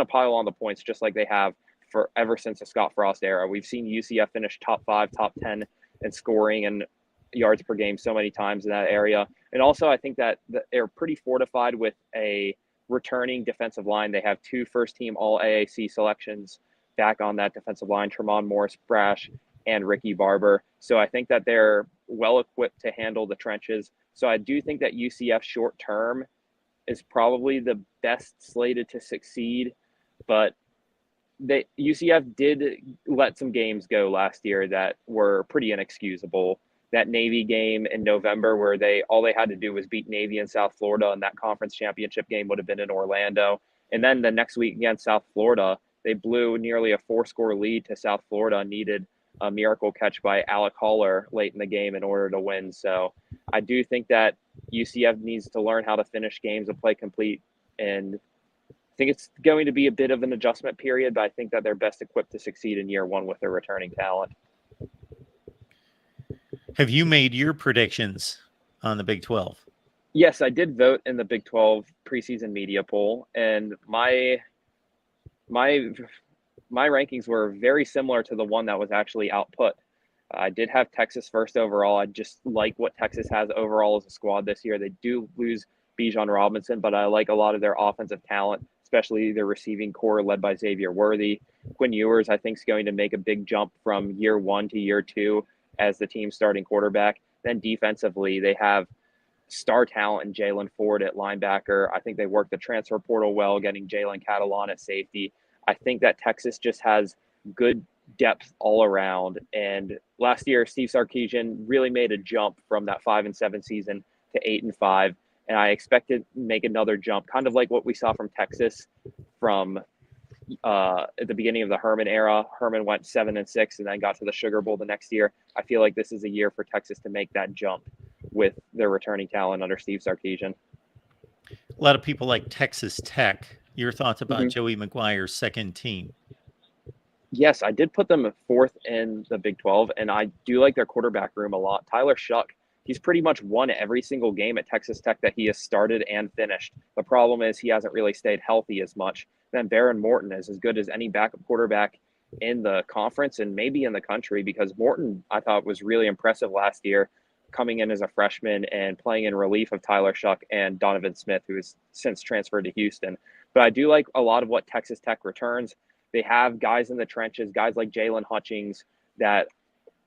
pile on the points just like they have for ever since the Scott Frost era. We've seen UCF finish top 5, top 10 in scoring and yards per game so many times in that area. And also, I think that they're pretty fortified with a returning defensive line. They have 2 first-team All-AAC selections back on that defensive line, Tremont Morris-Brash and Ricky Barber. So I think that they're well-equipped to handle the trenches. So I do think that UCF short-term is probably the best slated to succeed, but UCF did let some games go last year that were pretty inexcusable. That Navy game in November where all they had to do was beat Navy in South Florida, and that conference championship game would have been in Orlando. And then the next week against South Florida, they blew nearly a 4-score lead to South Florida and needed a miracle catch by Alec Haller late in the game in order to win. So I do think that UCF needs to learn how to finish games and play complete. And I think it's going to be a bit of an adjustment period, but I think that they're best equipped to succeed in year 1 with their returning talent. Have you made your predictions on the Big 12? Yes, I did vote in the Big 12 preseason media poll, and my rankings were very similar to the one that was actually output. I did have Texas first overall. I just like what Texas has overall as a squad this year. They do lose Bijan Robinson, but I like a lot of their offensive talent, especially their receiving core led by Xavier Worthy. Quinn Ewers, I think, is going to make a big jump from year 1 to year 2 as the team's starting quarterback. Then defensively, they have star talent in Jalen Ford at linebacker. I think they worked the transfer portal well, getting Jalen Catalan at safety. I think that Texas just has good depth all around. And last year, Steve Sarkisian really made a jump from that 5-7 season to 8-5. And I expect to make another jump, kind of like what we saw from Texas from at the beginning of the Herman era. Herman went 7-6 and then got to the Sugar Bowl the next year. I feel like this is a year for Texas to make that jump with their returning talent under Steve Sarkisian. A lot of people like Texas Tech. Your thoughts about Joey McGuire's second team? Yes, I did put them fourth in the Big 12, and I do like their quarterback room a lot. Tyler Shuck, he's pretty much won every single game at Texas Tech that he has started and finished. The problem is he hasn't really stayed healthy as much. Then Baron Morton is as good as any backup quarterback in the conference and maybe in the country, because Morton, I thought, was really impressive last year, coming in as a freshman and playing in relief of Tyler Shuck and Donovan Smith, who has since transferred to Houston. But I do like a lot of what Texas Tech returns. They have guys in the trenches, guys like Jalen Hutchings that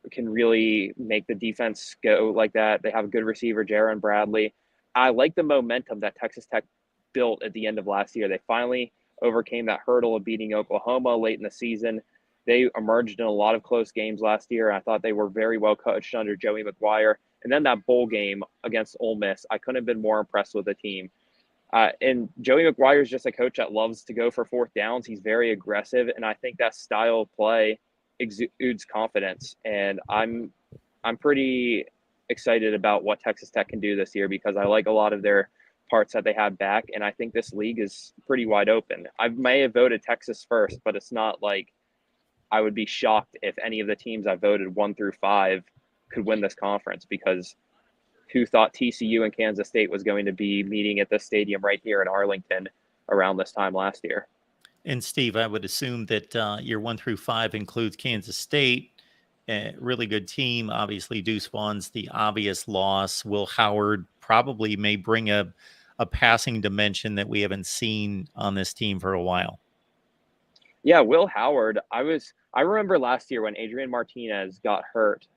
can really make the defense go like that. They have a good receiver, Jaron Bradley. I like the momentum that Texas Tech built at the end of last year. They finally overcame that hurdle of beating Oklahoma late in the season. They emerged in a lot of close games last year. I thought they were very well coached under Joey McGuire. And then that bowl game against Ole Miss, I couldn't have been more impressed with the team. And Joey McGuire is just a coach that loves to go for fourth downs. He's very aggressive, and I think that style of play exudes confidence. And I'm pretty excited about what Texas Tech can do this year, because I like a lot of their parts that they have back, and I think this league is pretty wide open. I may have voted Texas first, but it's not like I would be shocked if any of the teams I voted 1 through 5 could win this conference, because who thought TCU and Kansas State was going to be meeting at this stadium right here in Arlington around this time last year. And Steve, I would assume that your 1 through 5 includes Kansas State, a really good team. Obviously, Deuce Vaughn's the obvious loss. Will Howard probably may bring a passing dimension that we haven't seen on this team for a while. Yeah, Will Howard. I remember last year when Adrian Martinez got hurt,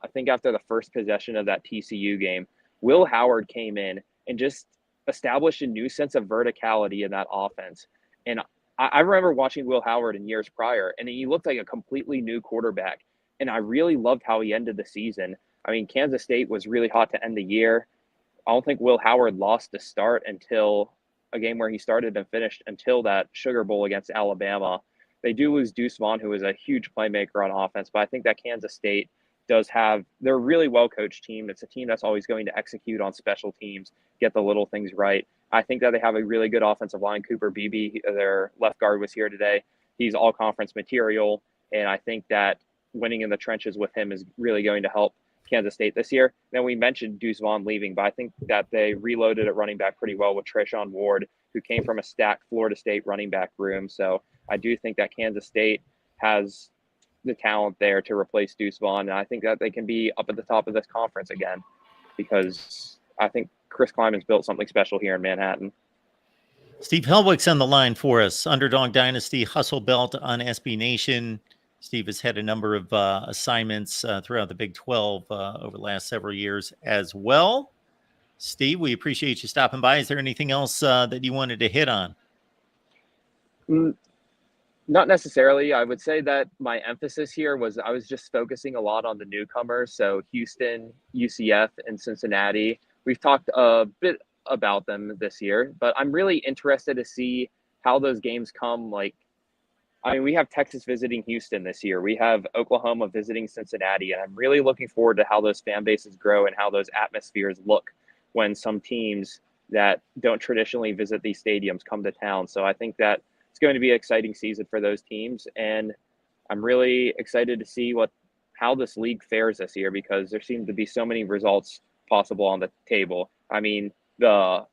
I think after the first possession of that TCU game, Will Howard came in and just established a new sense of verticality in that offense. And I remember watching Will Howard in years prior, and he looked like a completely new quarterback. And I really loved how he ended the season. I mean, Kansas State was really hot to end the year. I don't think Will Howard lost the start until a game where he started and finished until that Sugar Bowl against Alabama. They do lose Deuce Vaughn, who is a huge playmaker on offense, but I think that Kansas State they're a really well-coached team. It's a team that's always going to execute on special teams, get the little things right. I think that they have a really good offensive line. Cooper Beebe, their left guard, was here today. He's all-conference material, and I think that winning in the trenches with him is really going to help Kansas State this year. Then we mentioned Deuce Vaughn leaving, but I think that they reloaded at running back pretty well with Treshaun Ward, who came from a stacked Florida State running back room. So I do think that Kansas State has the talent there to replace Deuce Vaughn, and I think that they can be up at the top of this conference again, because I think Chris Kleiman's built something special here in Manhattan. Steve Helwick's on the line for us. Underdog Dynasty Hustle Belt on SB Nation. Steve has had a number of assignments throughout the Big 12 over the last several years as well. Steve, we appreciate you stopping by. Is there anything else that you wanted to hit on? Not necessarily. I would say that my emphasis here was I was just focusing a lot on the newcomers. So Houston, UCF, and Cincinnati. We've talked a bit about them this year, but I'm really interested to see how those games come. We have Texas visiting Houston this year. We have Oklahoma visiting Cincinnati, and I'm really looking forward to how those fan bases grow and how those atmospheres look when some teams that don't traditionally visit these stadiums come to town. So I think that it's going to be an exciting season for those teams, and I'm really excited to see how this league fares this year, because there seem to be so many results possible on the table. I mean, the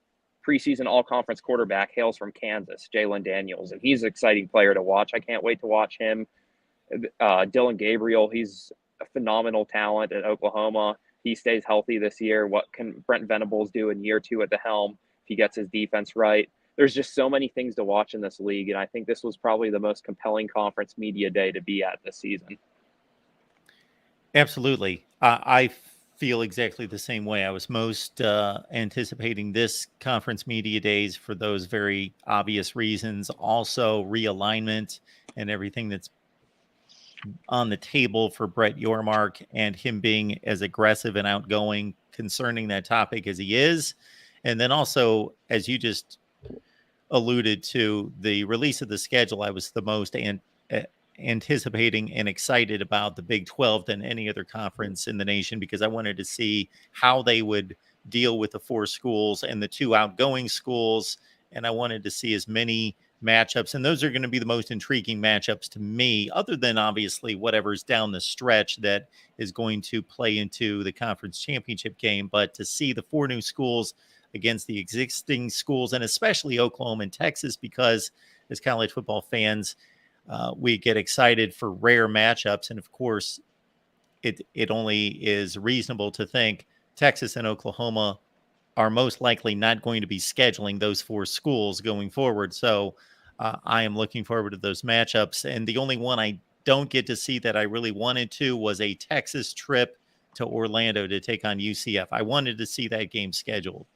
preseason all-conference quarterback hails from Kansas, Jalen Daniels, and he's an exciting player to watch. I can't wait to watch him. Dylan Gabriel, he's a phenomenal talent at Oklahoma. He stays healthy this year. What can Brent Venables do in year 2 at the helm if he gets his defense right? There's just so many things to watch in this league, and I think this was probably the most compelling conference media day to be at this season. Absolutely. I feel exactly the same way. I was most anticipating this conference media days for those very obvious reasons. Also, realignment and everything that's on the table for Brett Yormark, and him being as aggressive and outgoing concerning that topic as he is. And then also, as you just alluded to, the release of the schedule, I was the most anticipating and excited about the Big 12 than any other conference in the nation, because I wanted to see how they would deal with the 4 schools and the 2 outgoing schools. And I wanted to see as many matchups, and those are going to be the most intriguing matchups to me, other than obviously whatever's down the stretch that is going to play into the conference championship game. But to see the 4 new schools against the existing schools, and especially Oklahoma and Texas, because as college football fans, we get excited for rare matchups. And of course, it only is reasonable to think Texas and Oklahoma are most likely not going to be scheduling those 4 schools going forward. So I am looking forward to those matchups. And the only one I don't get to see that I really wanted to was a Texas trip to Orlando to take on UCF. I wanted to see that game scheduled.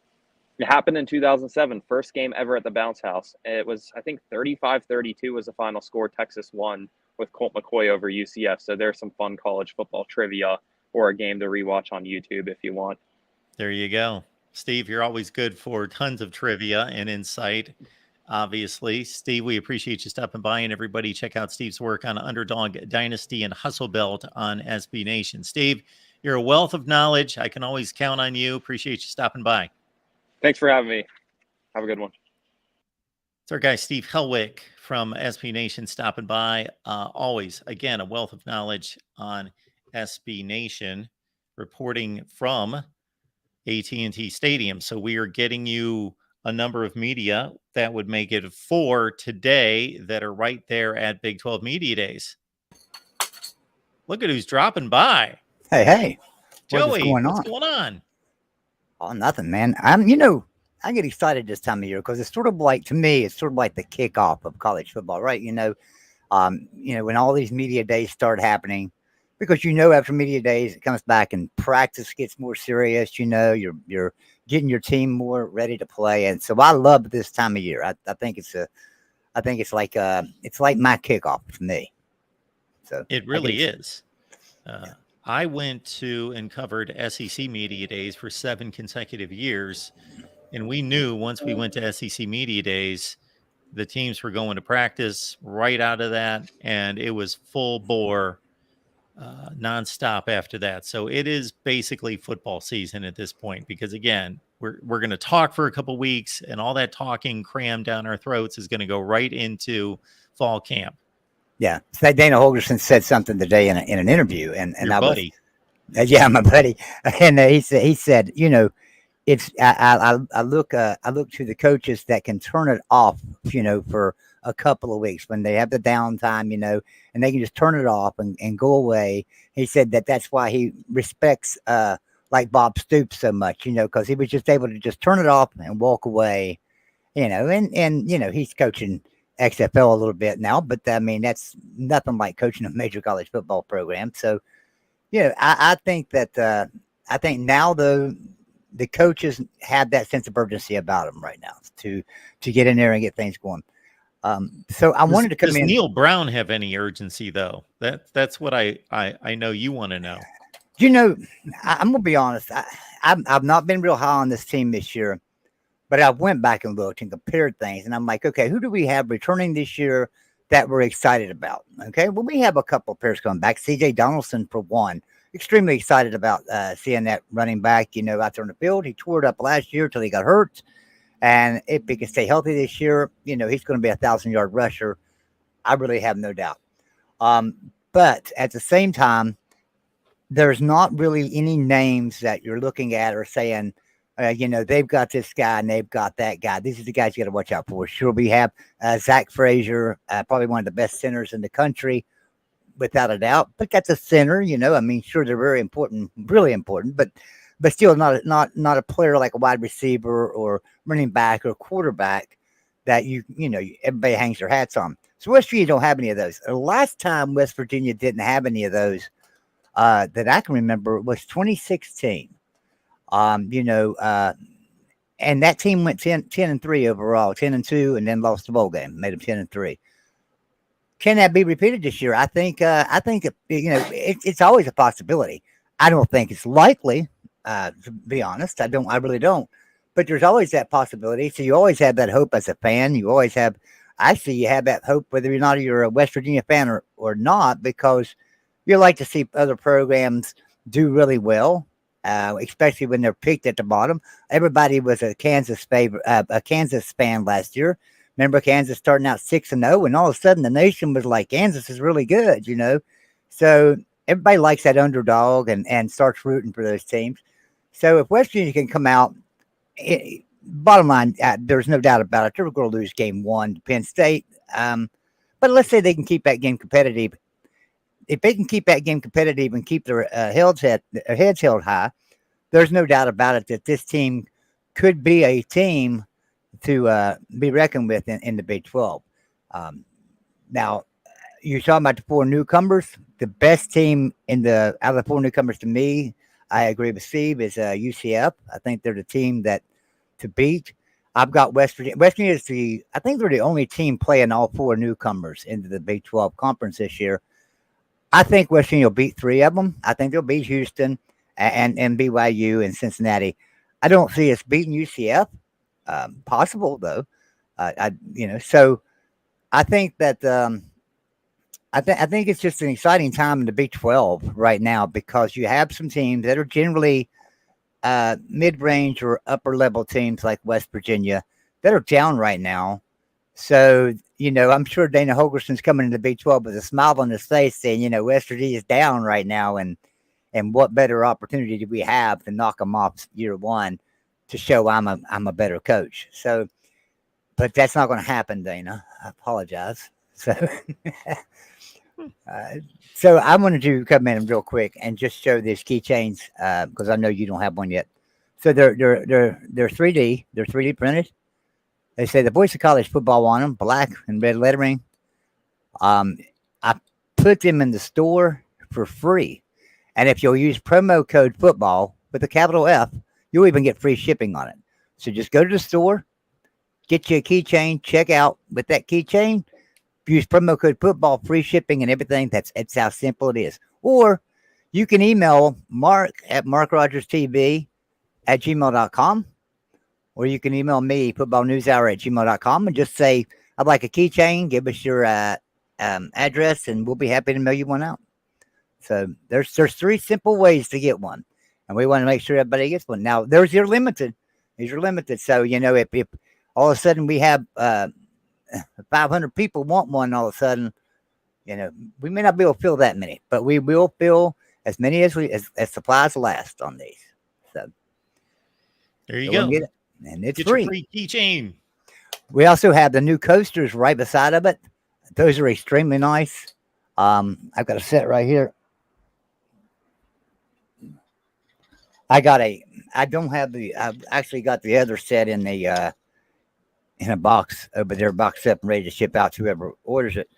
It happened in 2007, first game ever at the Bounce House. It was, I think, 35-32 was the final score. Texas won with Colt McCoy over UCF. So there's some fun college football trivia or a game to rewatch on YouTube if you want. There you go. Steve, you're always good for tons of trivia and insight. Obviously, Steve, we appreciate you stopping by, and everybody check out Steve's work on Underdog Dynasty and Hustle Belt on SB Nation. Steve, you're a wealth of knowledge. I can always count on you. Appreciate you stopping by. Thanks for having me. Have a good one. It's our guy, Steve Helwick from SB Nation stopping by. Always, again, a wealth of knowledge on SB Nation, reporting from AT&T Stadium. So we are getting you a number of media that would make it 4 today that are right there at Big 12 Media Days. Look at who's dropping by. Hey. Joey, what's going on? Oh, nothing, man. I get excited this time of year because it's sort of like, to me, it's sort of like the kickoff of college football, right? When all these media days start happening, because after media days it comes back and practice gets more serious. You're getting your team more ready to play, and so I love this time of year. I think it's like my kickoff for me. So it really is. I went to and covered SEC Media Days for 7 consecutive years, and we knew once we went to SEC Media Days, the teams were going to practice right out of that, and it was full bore. Nonstop after that. So it is basically football season at this point, because again, we're going to talk for a couple weeks, and all that talking crammed down our throats is going to go right into fall camp. Yeah. So Dana Holgerson said something today in an interview, and Your buddy. My buddy. And he said, it's, I look to the coaches that can turn it off, for a couple of weeks when they have the downtime, and they can just turn it off and go away. He said that's why he respects, like Bob Stoops so much, because he was just able to just turn it off and walk away, and he's coaching XFL a little bit now, but I mean, that's nothing like coaching a major college football program. So, I think now though, the coaches have that sense of urgency about them right now to get in there and get things going. So I wanted to come in. Does Neil Brown have any urgency though? That's what I know you want to know. I'm gonna be honest. I've not been real high on this team this year, but I went back and looked and compared things, and I'm like, okay, who do we have returning this year that we're excited about? Okay, well, we have a couple of players coming back. CJ Donaldson, for one, extremely excited about seeing that running back, out there on the field. He tore it up last year till he got hurt. And if he can stay healthy this year, he's going to be a 1,000-yard rusher. I really have no doubt. But at the same time, there's not really any names that you're looking at or saying, they've got this guy and they've got that guy. These are the guys you got to watch out for. Sure, we have Zach Frazier, probably one of the best centers in the country, without a doubt. But that's a center, sure, they're very important, really important, but still not a player like a wide receiver or running back or quarterback that everybody hangs their hats on. So West Virginia don't have any of those. The last time West Virginia didn't have any of those that I can remember was 2016. And that team went 10-3 overall, 10-2, and then lost the bowl game, made them 10-3. Can that be repeated this year? I think it's always a possibility. I don't think it's likely. To be honest, I really don't, but there's always that possibility. So you always have that hope as a fan. You have that hope, whether or not you're a West Virginia fan or not, because you like to see other programs do really well, especially when they're picked at the bottom. Everybody was a Kansas fan last year Remember Kansas starting out 6-0, and all of a sudden the nation was like, Kansas is really good, you know. So everybody likes that underdog and starts rooting for those teams. So if West Virginia can come out, bottom line, there's no doubt about it, they're going to lose game 1 to Penn State. But let's say they can keep that game competitive. If they can keep that game competitive and keep their heads held high, there's no doubt about it that this team could be a team to be reckoned with in the Big 12. Now, you're talking about the 4 newcomers. The best team out of the 4 newcomers to me, I agree with Steve, is UCF. I think they're the team to beat. I've got West Virginia. West Virginia is I think they're the only team playing all 4 newcomers into the Big 12 conference this year. I think West Virginia will beat 3 of them. I think they'll beat Houston and BYU and Cincinnati. I don't see us beating UCF. Possible though. So I think that I think it's just an exciting time in the Big 12 right now because you have some teams that are generally mid-range or upper-level teams like West Virginia that are down right now. So, I'm sure Dana Holgerson's coming into the Big 12 with a smile on his face saying, West Virginia's down right now, and what better opportunity do we have to knock them off year 1 to show I'm a better coach. So, but that's not going to happen, Dana. I apologize. So, so I wanted to come in real quick and just show these keychains because I know you don't have one yet. So they're 3D. They're 3D printed. They say the voice of college football on them, black and red lettering. I put them in the store for free, and if you'll use promo code football with a capital F, you'll even get free shipping on it. So just go to the store, get you a keychain, check out with that keychain. Use promo code football, free shipping and everything. That's how simple it is. Or you can email Mark at MarkRogersTV at gmail.com. Or you can email me, footballnewshour at gmail.com, and just say, I'd like a keychain. Give us your address, and we'll be happy to mail you one out. So there's 3 simple ways to get one. And we want to make sure everybody gets one. Now, these are limited. So, if all of a sudden we have 500 people want one all of a sudden, we may not be able to fill that many, but we will fill as many as supplies last on these. So there you go. Get it. And it's get free. Your free keychain. We also have the new coasters right beside of it. Those are extremely nice. I've got a set right here. I've actually got the other set in a box over there, boxed up and ready to ship out to whoever orders it.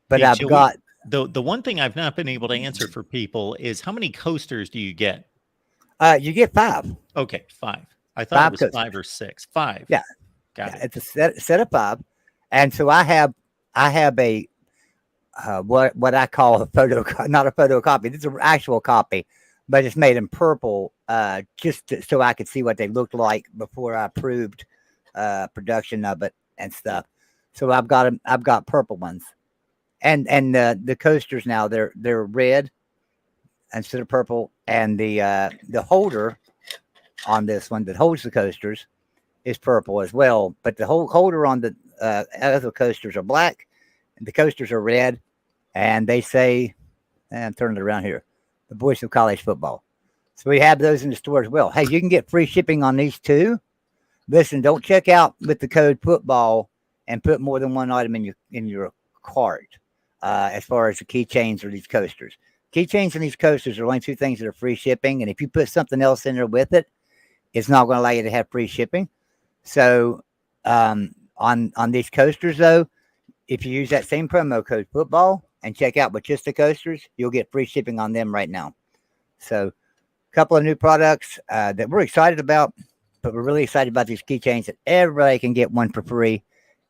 But Hey, I've Joey, got the one thing I've not been able to answer for people is how many coasters do you get? You get 5. Okay, 5. I thought 5 it was coasters. 5 or 6. 5. Yeah, got it. It's a set of 5, and so I have a what I call a not a photocopy. This is an actual copy, but it's made in purple, so I could see what they looked like before I approved production of it and stuff. So I've got purple ones, and the coasters now they're red instead of purple, and the holder on this one that holds the coasters is purple as well. But the whole holder on the other coasters are black, and the coasters are red, and they say, and I'm turning it around here, the voice of college football. So we have those in the store as well. Hey, you can get free shipping on these too. Listen, don't check out with the code football and put more than one item in your cart as far as the keychains or these coasters. Keychains and these coasters are only 2 things that are free shipping, and if you put something else in there with it, it's not going to allow you to have free shipping. So on these coasters, though, if you use that same promo code football and check out with just the coasters, you'll get free shipping on them right now. So a couple of new products that we're excited about, but we're really excited about these keychains that everybody can get one for free.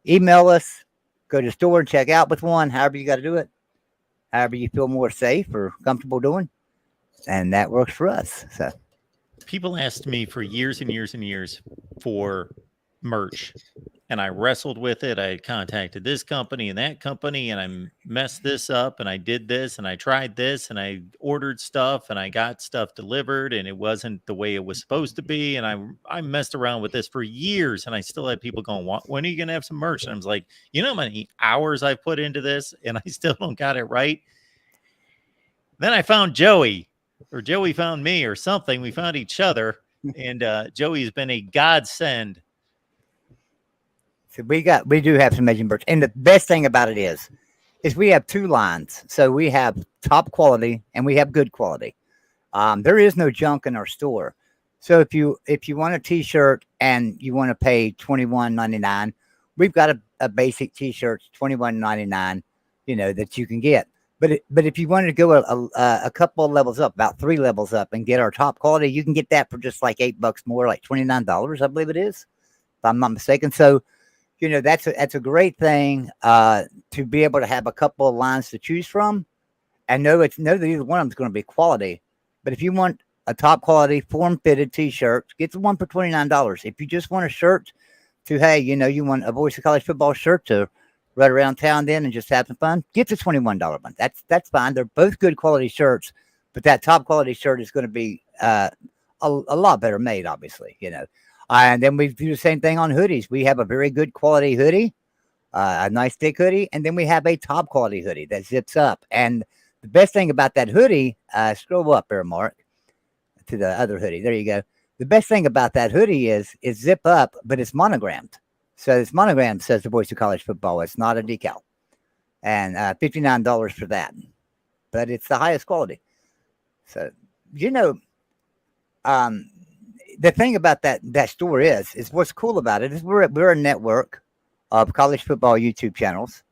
Email us, go to the store and check out with one, however you got to do it, however you feel more safe or comfortable doing. And that works for us. So people asked me for years and years and years for merch. And I wrestled with it. I contacted this company and that company, and I messed this up, and I did this, and I tried this, and I ordered stuff, and I got stuff delivered, and it wasn't the way it was supposed to be. And I messed around with this for years, and I still had people going, when are you going to have some merch? And I was like, you know how many hours I've put into this, and I still don't got it right. Then I found Joey, or Joey found me, or something. We found each other, and Joey's been a godsend. So we do have some amazing merch, and the best thing about it is we have two lines. So we have top quality and we have good quality. There is no junk in our store. So if you want a T-shirt and you want to pay $21.99, we've got a basic T-shirt $21.99, that you can get. But if you wanted to go a couple of levels up, about 3 levels up, and get our top quality, you can get that for just like $8 more, like $29, I believe it is, if I'm not mistaken. So that's a great thing to be able to have a couple of lines to choose from, and know that either one of them is going to be quality. But if you want a top quality form fitted T-shirt, get the one for $29. If you just want a shirt to, hey, you want a Voice of College Football shirt to run around town then and just have some fun, get the $21 one. That's fine. They're both good quality shirts, but that top quality shirt is going to be a lot better made, obviously, And then we do the same thing on hoodies. We have a very good quality hoodie, a nice thick hoodie, and then we have a top quality hoodie that zips up. And the best thing about that hoodie, scroll up there, Mark, to the other hoodie. There you go. The best thing about that hoodie is zip up, but it's monogrammed. So this monogram says the Voice of College Football. It's not a decal. And $59 for that. But it's the highest quality. So, the thing about that store is what's cool about it is we're a network of college football YouTube channels.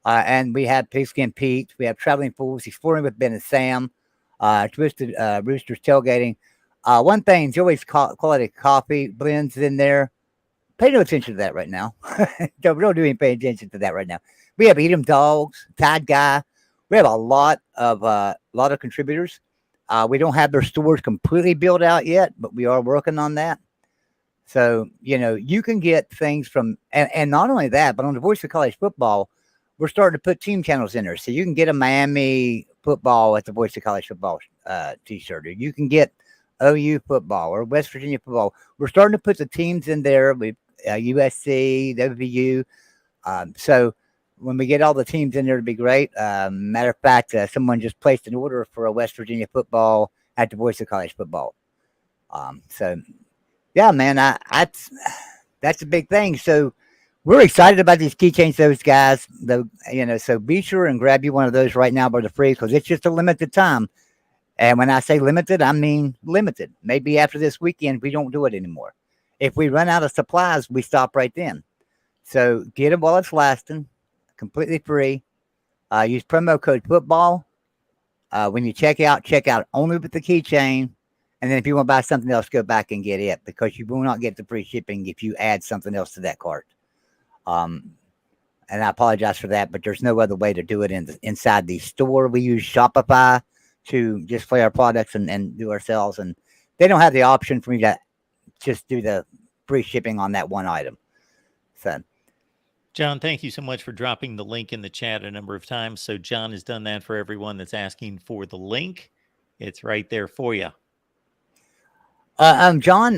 And we have Pigskin Pete. We have Traveling Fools, Exploring with Ben and Sam, Twisted Roosters Tailgating. One thing, Joey's Quality Coffee blends in there. Pay no attention to that right now. Don't do any pay attention to that right now. We have Eat 'em Dogs, Tide Guy. We have a lot of contributors. We don't have their stores completely built out yet, but we are working on that. So, you can get things from, and not only that, but on the Voice of College Football, we're starting to put team channels in there. So you can get a Miami football at the Voice of College Football T-shirt, or you can get OU football or West Virginia football. We're starting to put the teams in there with USC, WVU. So when we get all the teams in there, it'd be great. Matter of fact, someone just placed an order for a West Virginia football at the Voice of College Football. So yeah, man, that's a big thing. So we're excited about these keychains, those guys. So be sure and grab you one of those right now by the free, because it's just a limited time. And when I say limited, I mean limited. Maybe after this weekend, we don't do it anymore. If we run out of supplies, we stop right then. So get them while it's lasting, completely free. Use promo code football. When you check out only with the keychain. And then if you want to buy something else, go back and get it, because you will not get the free shipping if you add something else to that cart. And I apologize for that, but there's no other way to do it inside the store. We use Shopify to display our products and do ourselves. And they don't have the option for me to just do the free shipping on that one item. So, John, thank you so much for dropping the link in the chat a number of times. So John has done that for everyone that's asking for the link. It's right there for you. John,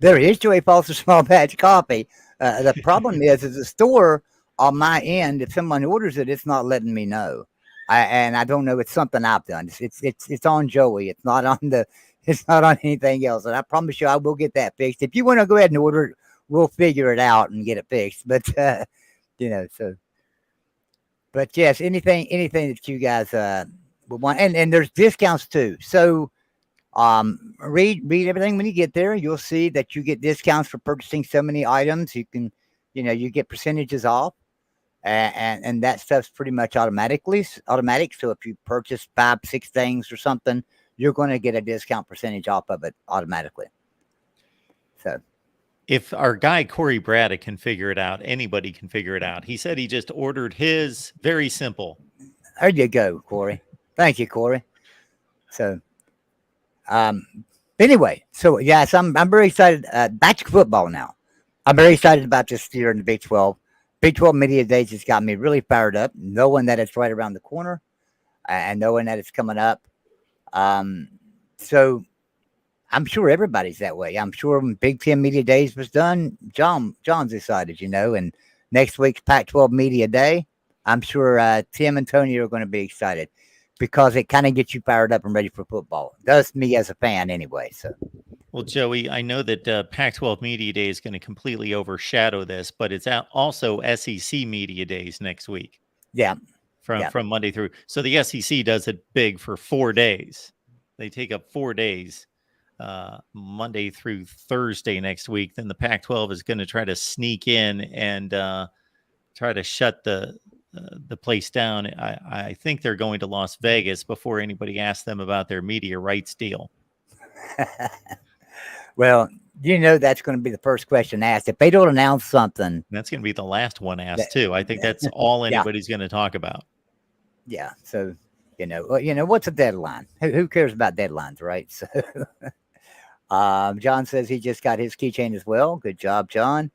there is Joey Foster Small Batch Coffee. The problem is the store on my end, if someone orders it, it's not letting me know. And I don't know. It's something I've done. It's on Joey. It's not on anything else. And I promise you, I will get that fixed. If you want to go ahead and order it, we'll figure it out and get it fixed. But but yes, anything that you guys would want, and there's discounts too. So read everything when you get there. You'll see that you get discounts for purchasing so many items. You can, you get percentages off. And that stuff's pretty much automatic. So if you purchase 5-6 things or something, you're going to get a discount percentage off of it automatically. So if our guy Corey Braddock can figure it out, anybody can figure it out. He said he just ordered his. Very simple. There you go, Corey. Thank you, Corey. So anyway, so yes, I'm very excited. Back to football now. I'm very excited about this year in the Big 12. Big 12 Media Days has got me really fired up, knowing that it's right around the corner and knowing that it's coming up. So I'm sure everybody's that way. I'm sure when Big 10 Media Days was done, John's excited, and next week's Pac-12 Media Day, I'm sure Tim and Tony are going to be excited because it kind of gets you fired up and ready for football. It does me as a fan anyway. So. Well, Joey, I know that Pac-12 Media Day is going to completely overshadow this, but it's also SEC Media Days next week. Yeah. From Monday through. So the SEC does it big for 4 days. They take up 4 days, Monday through Thursday next week. Then the Pac-12 is going to try to sneak in and try to shut the place down. I think they're going to Las Vegas before anybody asks them about their media rights deal. Well, that's going to be the first question asked. If they don't announce something. That's going to be the last one asked, too. I think that's all anybody's going to talk about. Yeah. So, what's a deadline? Who cares about deadlines, right? So, John says he just got his keychain as well. Good job, John.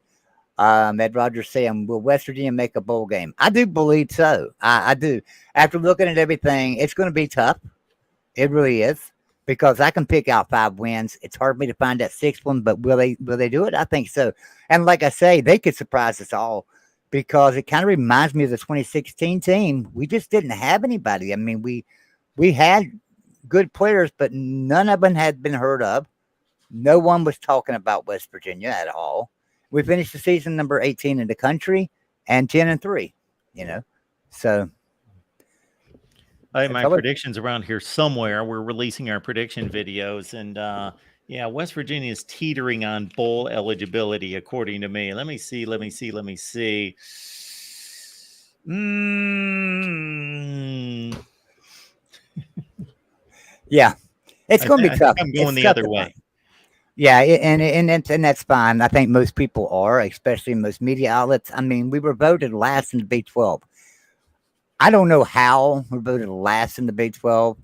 Ed Rogers saying, will West Virginia make a bowl game? I do believe so. I do. After looking at everything, it's going to be tough. It really is. Because I can pick out 5 wins. It's hard for me to find that 6th one, but will they do it? I think so. And like I say, they could surprise us all because it kind of reminds me of the 2016 team. We just didn't have anybody. I mean, we had good players, but none of them had been heard of. No one was talking about West Virginia at all. We finished the season number 18 in the country and 10-3, So my predictions around here somewhere. We're releasing our prediction videos, and West Virginia is teetering on bowl eligibility, according to me. Let me see. Yeah, it's going to be tough. I'm going the other way. Yeah, and that's fine. I think most people are, especially most media outlets. I mean, we were voted last in the Big 12. I don't know how we voted last in the Big 12.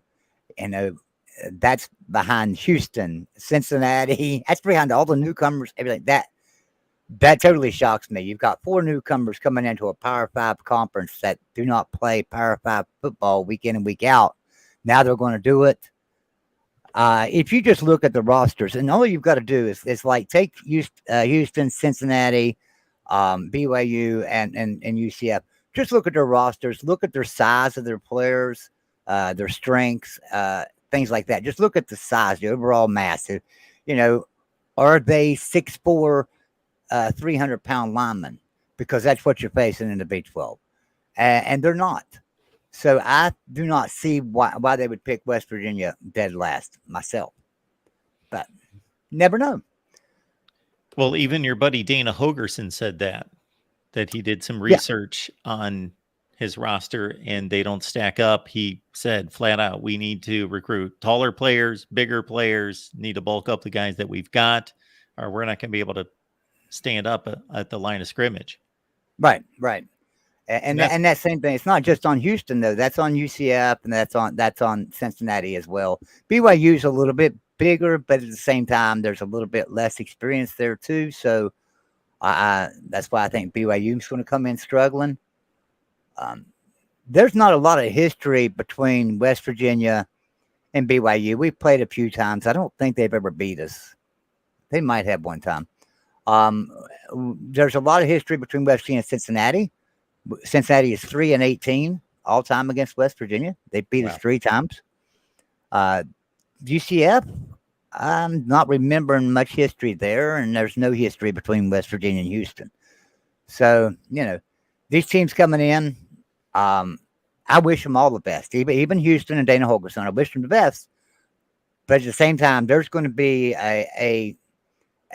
That's behind Houston, Cincinnati. That's behind all the newcomers, everything. That totally shocks me. You've got 4 newcomers coming into a Power 5 conference that do not play Power 5 football week in and week out. Now they're going to do it. If you just look at the rosters, and all you've got to do is like take Houston, Cincinnati, BYU, and UCF. Just look at their rosters, look at their size of their players, their strengths, things like that. Just look at the size, the overall mass. Are they 6'4", 300-pound linemen? Because that's what you're facing in the Big 12. And they're not. So I do not see why they would pick West Virginia dead last myself. But never know. Well, even your buddy Dana Hogerson said that he did some research on his roster and they don't stack up. He said flat out, we need to recruit taller players, bigger players, need to bulk up the guys that we've got, or we're not going to be able to stand up at the line of scrimmage. Right. And that same thing. It's not just on Houston though. That's on UCF and that's on Cincinnati as well. BYU's a little bit bigger, but at the same time, there's a little bit less experience there too. So that's why I think BYU is going to come in struggling. There's not a lot of history between West Virginia and BYU. We've played a few times. I don't think they've ever beat us. They might have one time. There's a lot of history between West Virginia and Cincinnati. Cincinnati is 3-18 all time against West Virginia. They beat us 3 times. UCF, I'm not remembering much history there, and there's no history between West Virginia and Houston. So, these teams coming in, I wish them all the best. Even Houston and Dana Holgerson, I wish them the best. But at the same time, there's going to be a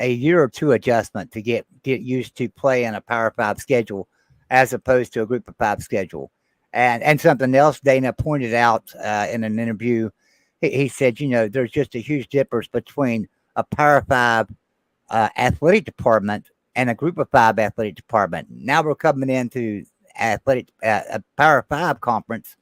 year or 2 adjustment to get used to playing a Power 5 schedule as opposed to a Group of 5 schedule. And something else Dana pointed out in an interview, he said, there's just a huge difference between a Power 5 athletic department and a Group of 5 athletic department. Now we're coming into a Power 5 conference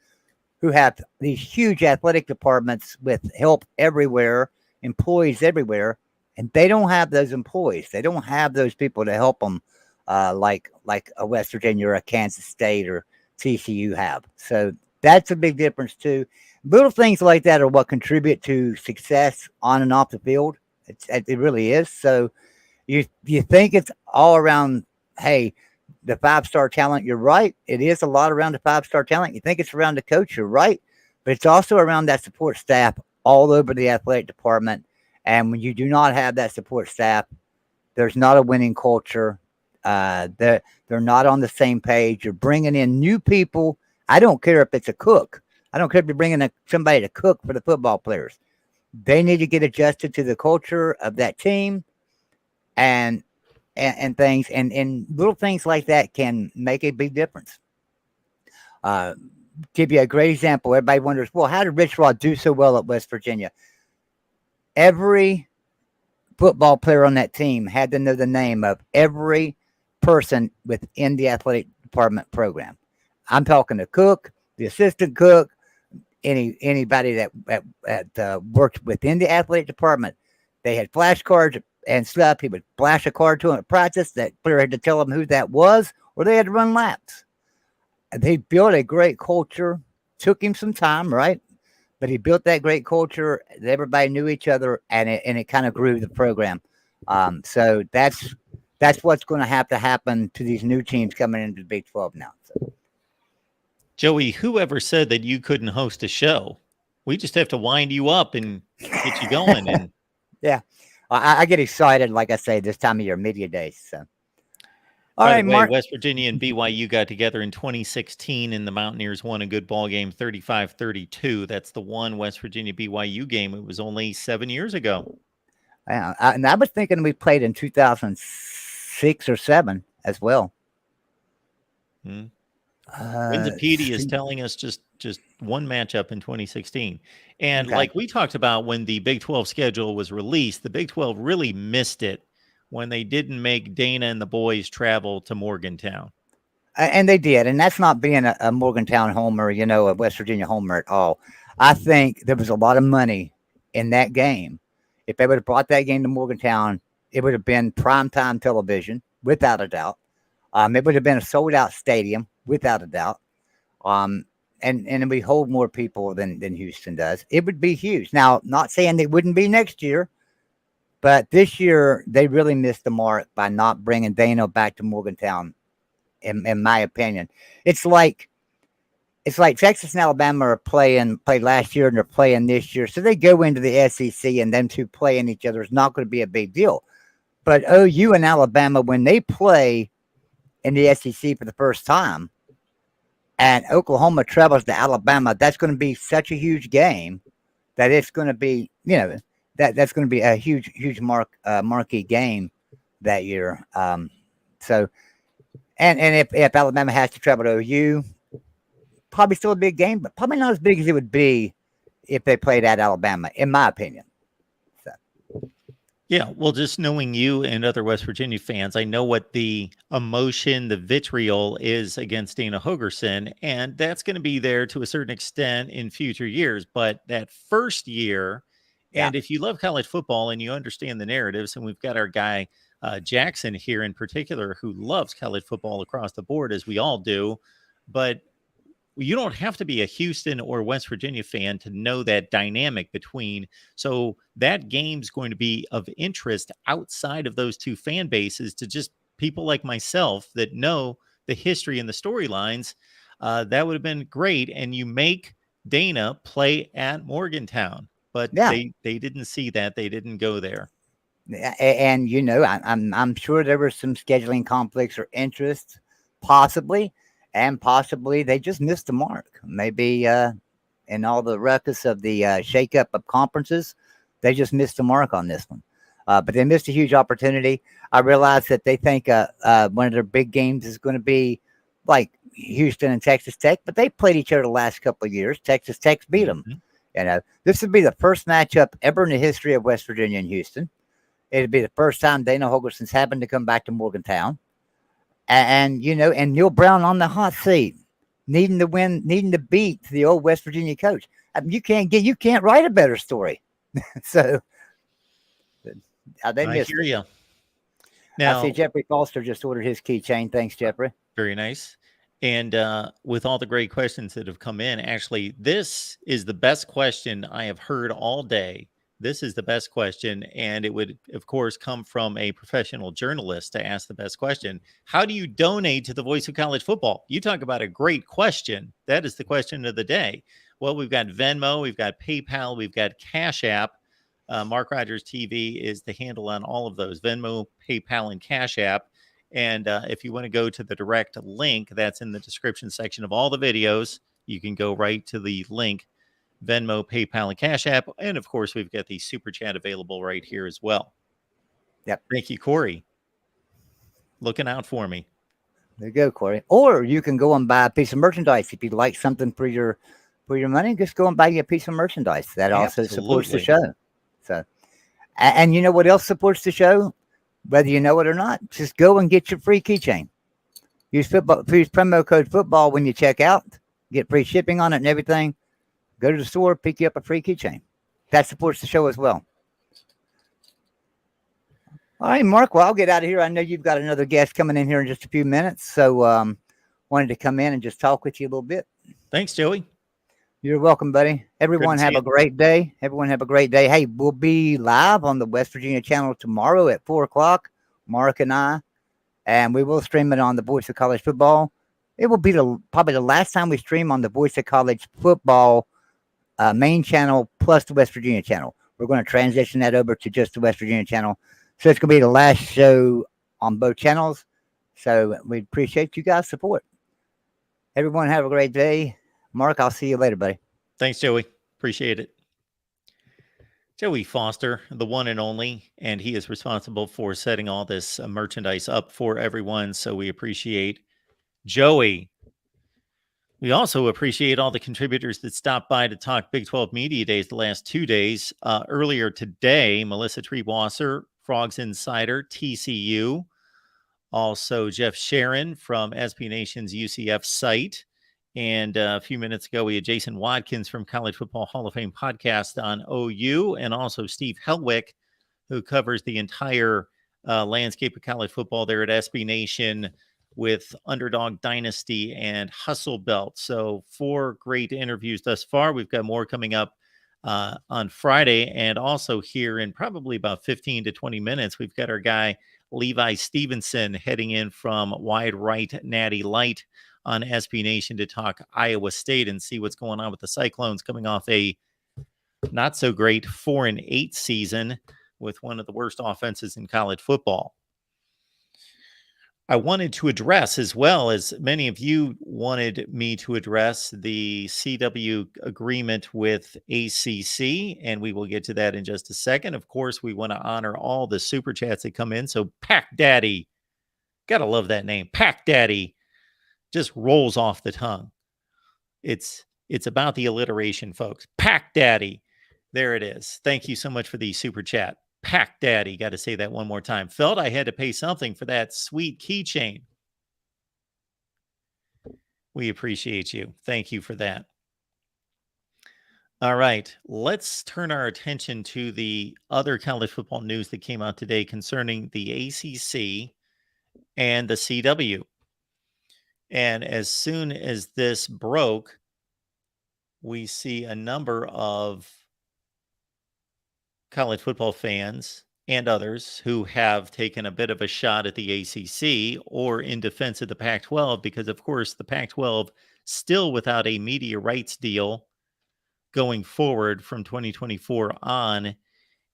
who have these huge athletic departments with help everywhere, employees everywhere, and they don't have those employees. They don't have those people to help them, like a West Virginia or a Kansas State or TCU have. So that's a big difference too. Little things like that are what contribute to success on and off the field. It really is. So you think it's all around, hey, the 5-star talent, you're right. It is a lot around the 5-star talent. You think it's around the coach, you're right. But it's also around that support staff all over the athletic department. And when you do not have that support staff, there's not a winning culture. They're not on the same page. You're bringing in new people. I don't care if it's a cook. I don't care if you're bringing somebody to cook for the football players. They need to get adjusted to the culture of that team, and things, and little things like that can make a big difference. Give you a great example. Everybody wonders, well, how did Rich Rod do so well at West Virginia? Every football player on that team had to know the name of every person within the athletic department program. I'm talking the cook, the assistant cook, anybody that worked within the athletic department. They had flashcards and stuff. He would flash a card to him at practice. That player had to tell them who that was, or they had to run laps. And they built a great culture. Took him some time, right? But he built that great culture. Everybody knew each other, and it kind of grew the program. So that's what's going to have to happen to these new teams coming into the Big 12 now. So. Joey, whoever said that you couldn't host a show? We just have to wind you up and get you going. And yeah, I get excited, like I say, this time of year, media days. So. All By right, the way, Mark. West Virginia and BYU got together in 2016, and the Mountaineers won a good ball game, 35-32. That's the one West Virginia BYU game. It was only 7 years ago. Yeah, and I was thinking we played in 2006 or 7 as well. Wikipedia is telling us just one matchup in 2016. And like we talked about when the Big 12 schedule was released, the Big 12 really missed it when they didn't make Dana and the boys travel to Morgantown. And they did. And that's not being a Morgantown homer, a West Virginia homer at all. I think there was a lot of money in that game. If they would have brought that game to Morgantown, it would have been primetime television, without a doubt. It would have been a sold-out stadium, without a doubt. And it would hold more people than Houston does. It would be huge. Now, not saying they wouldn't be next year, but this year they really missed the mark by not bringing Dana back to Morgantown, in my opinion. It's like Texas and Alabama played last year and they're playing this year. So they go into the SEC and them two playing each other is not going to be a big deal. But OU and Alabama, when they play in the SEC for the first time, and Oklahoma travels to Alabama, that's going to be such a huge game that it's going to be, that's going to be a huge marquee game that year. So, and if Alabama has to travel to OU, probably still a big game, but probably not as big as it would be if they played at Alabama, in my opinion. So. Yeah, well, just knowing you and other West Virginia fans, I know what the emotion, the vitriol is against Dana Hogerson, and that's going to be there to a certain extent in future years. But that first year, and if you love college football and you understand the narratives, and we've got our guy Jackson here in particular who loves college football across the board, as we all do, but you don't have to be a Houston or West Virginia fan to know that dynamic between. So that game's going to be of interest outside of those two fan bases to just people like myself that know the history and the storylines. That would have been great. And you make Dana play at Morgantown, but they didn't see that. They didn't go there. And I'm sure there were some scheduling conflicts or interests, possibly. And possibly they just missed the mark. Maybe in all the ruckus of the shakeup of conferences, they just missed the mark on this one. But they missed a huge opportunity. I realize that they think one of their big games is going to be like Houston and Texas Tech, but they played each other the last couple of years. Texas Tech beat them. This would be the first matchup ever in the history of West Virginia and Houston. It'd be the first time Dana Hogerson's happened to come back to Morgantown. And Neil Brown on the hot seat, needing to win, needing to beat the old West Virginia coach. I mean, you can't write a better story. So They I missed hear it. you. I Now, see Jeffrey Foster just ordered his keychain. Thanks, Jeffrey. very nice. And with all the great questions that have come in, actually, this is the best question I have heard all day. This is the best question. And it would, of course, come from a professional journalist to ask the best question. How do you donate to the Voice of College Football? You talk about a great question. That is the question of the day. Well, we've got Venmo, we've got PayPal, we've got Cash App. Mark Rogers TV is the handle on all of those: Venmo, PayPal, and Cash App. And if you want to go to the direct link that's in the description section of all the videos, you can go right to the link: Venmo, PayPal, and Cash App. And of course, we've got the super chat available right here as well. Yep. Thank you, Corey. Looking out for me. There you go, Corey. Or you can go and buy a piece of merchandise if you'd like something for your money. Just go and buy you a piece of merchandise. That also supports the Absolutely. show. So, and you know what else supports the show? Whether you know it or not, just go and get your free keychain. Use promo code football when you check out. Get free shipping on it and everything. Go to the store, pick you up a free keychain. That supports the show as well. All right, Mark. Well, I'll get out of here. I know you've got another guest coming in here in just a few minutes. So wanted to come in and just talk with you a little bit. Thanks, Joey. You're welcome, buddy. Everyone have a great day. Everyone have a great day. Hey, we'll be live on the West Virginia channel tomorrow at 4 o'clock, Mark and I, and we will stream it on the Voice of College Football. It will be probably the last time we stream on the Voice of College Football main channel plus the West Virginia channel. We're going to transition that over to just the West Virginia channel. So it's going to be the last show on both channels. So we appreciate you guys' support. Everyone have a great day. Mark, I'll see you later, buddy. Thanks, Joey. Appreciate it. Joey Foster, the one and only, and he is responsible for setting all this merchandise up for everyone. So we appreciate Joey. We also appreciate all the contributors that stopped by to talk Big 12 Media Days the last 2 days. Earlier today, Melissa Treebwasser, Frogs Insider, TCU. Also, Jeff Sharon from SB Nation's UCF site. And a few minutes ago, we had Jason Watkins from College Football Hall of Fame podcast on OU, and also Steve Helwick, who covers the entire landscape of college football there at SB Nation with Underdog Dynasty and Hustle Belt. So 4 great interviews thus far. We've got more coming up on Friday, and also here in probably about 15 to 20 minutes, we've got our guy Levi Stevenson heading in from Wide Right Natty Light on SB Nation to talk Iowa State and see what's going on with the Cyclones coming off a not so great 4-8 season with one of the worst offenses in college football. I wanted to address, as well as many of you wanted me to address, the CW agreement with ACC, and we will get to that in just a second. Of course, we want to honor all the super chats that come in. So Pack Daddy, gotta love that name, Pack Daddy, just rolls off the tongue. It's about the alliteration, folks. Pack Daddy, there it is. Thank you so much for the super chat. Pack Daddy, got to say that one more time. Felt I had to pay something for that sweet keychain. We appreciate you. Thank you for that. All right, let's turn our attention to the other college football news that came out today concerning the ACC and the CW. And as soon as this broke, we see a number of college football fans and others who have taken a bit of a shot at the ACC or in defense of the Pac-12, because, of course, the Pac-12 still without a media rights deal going forward from 2024 on.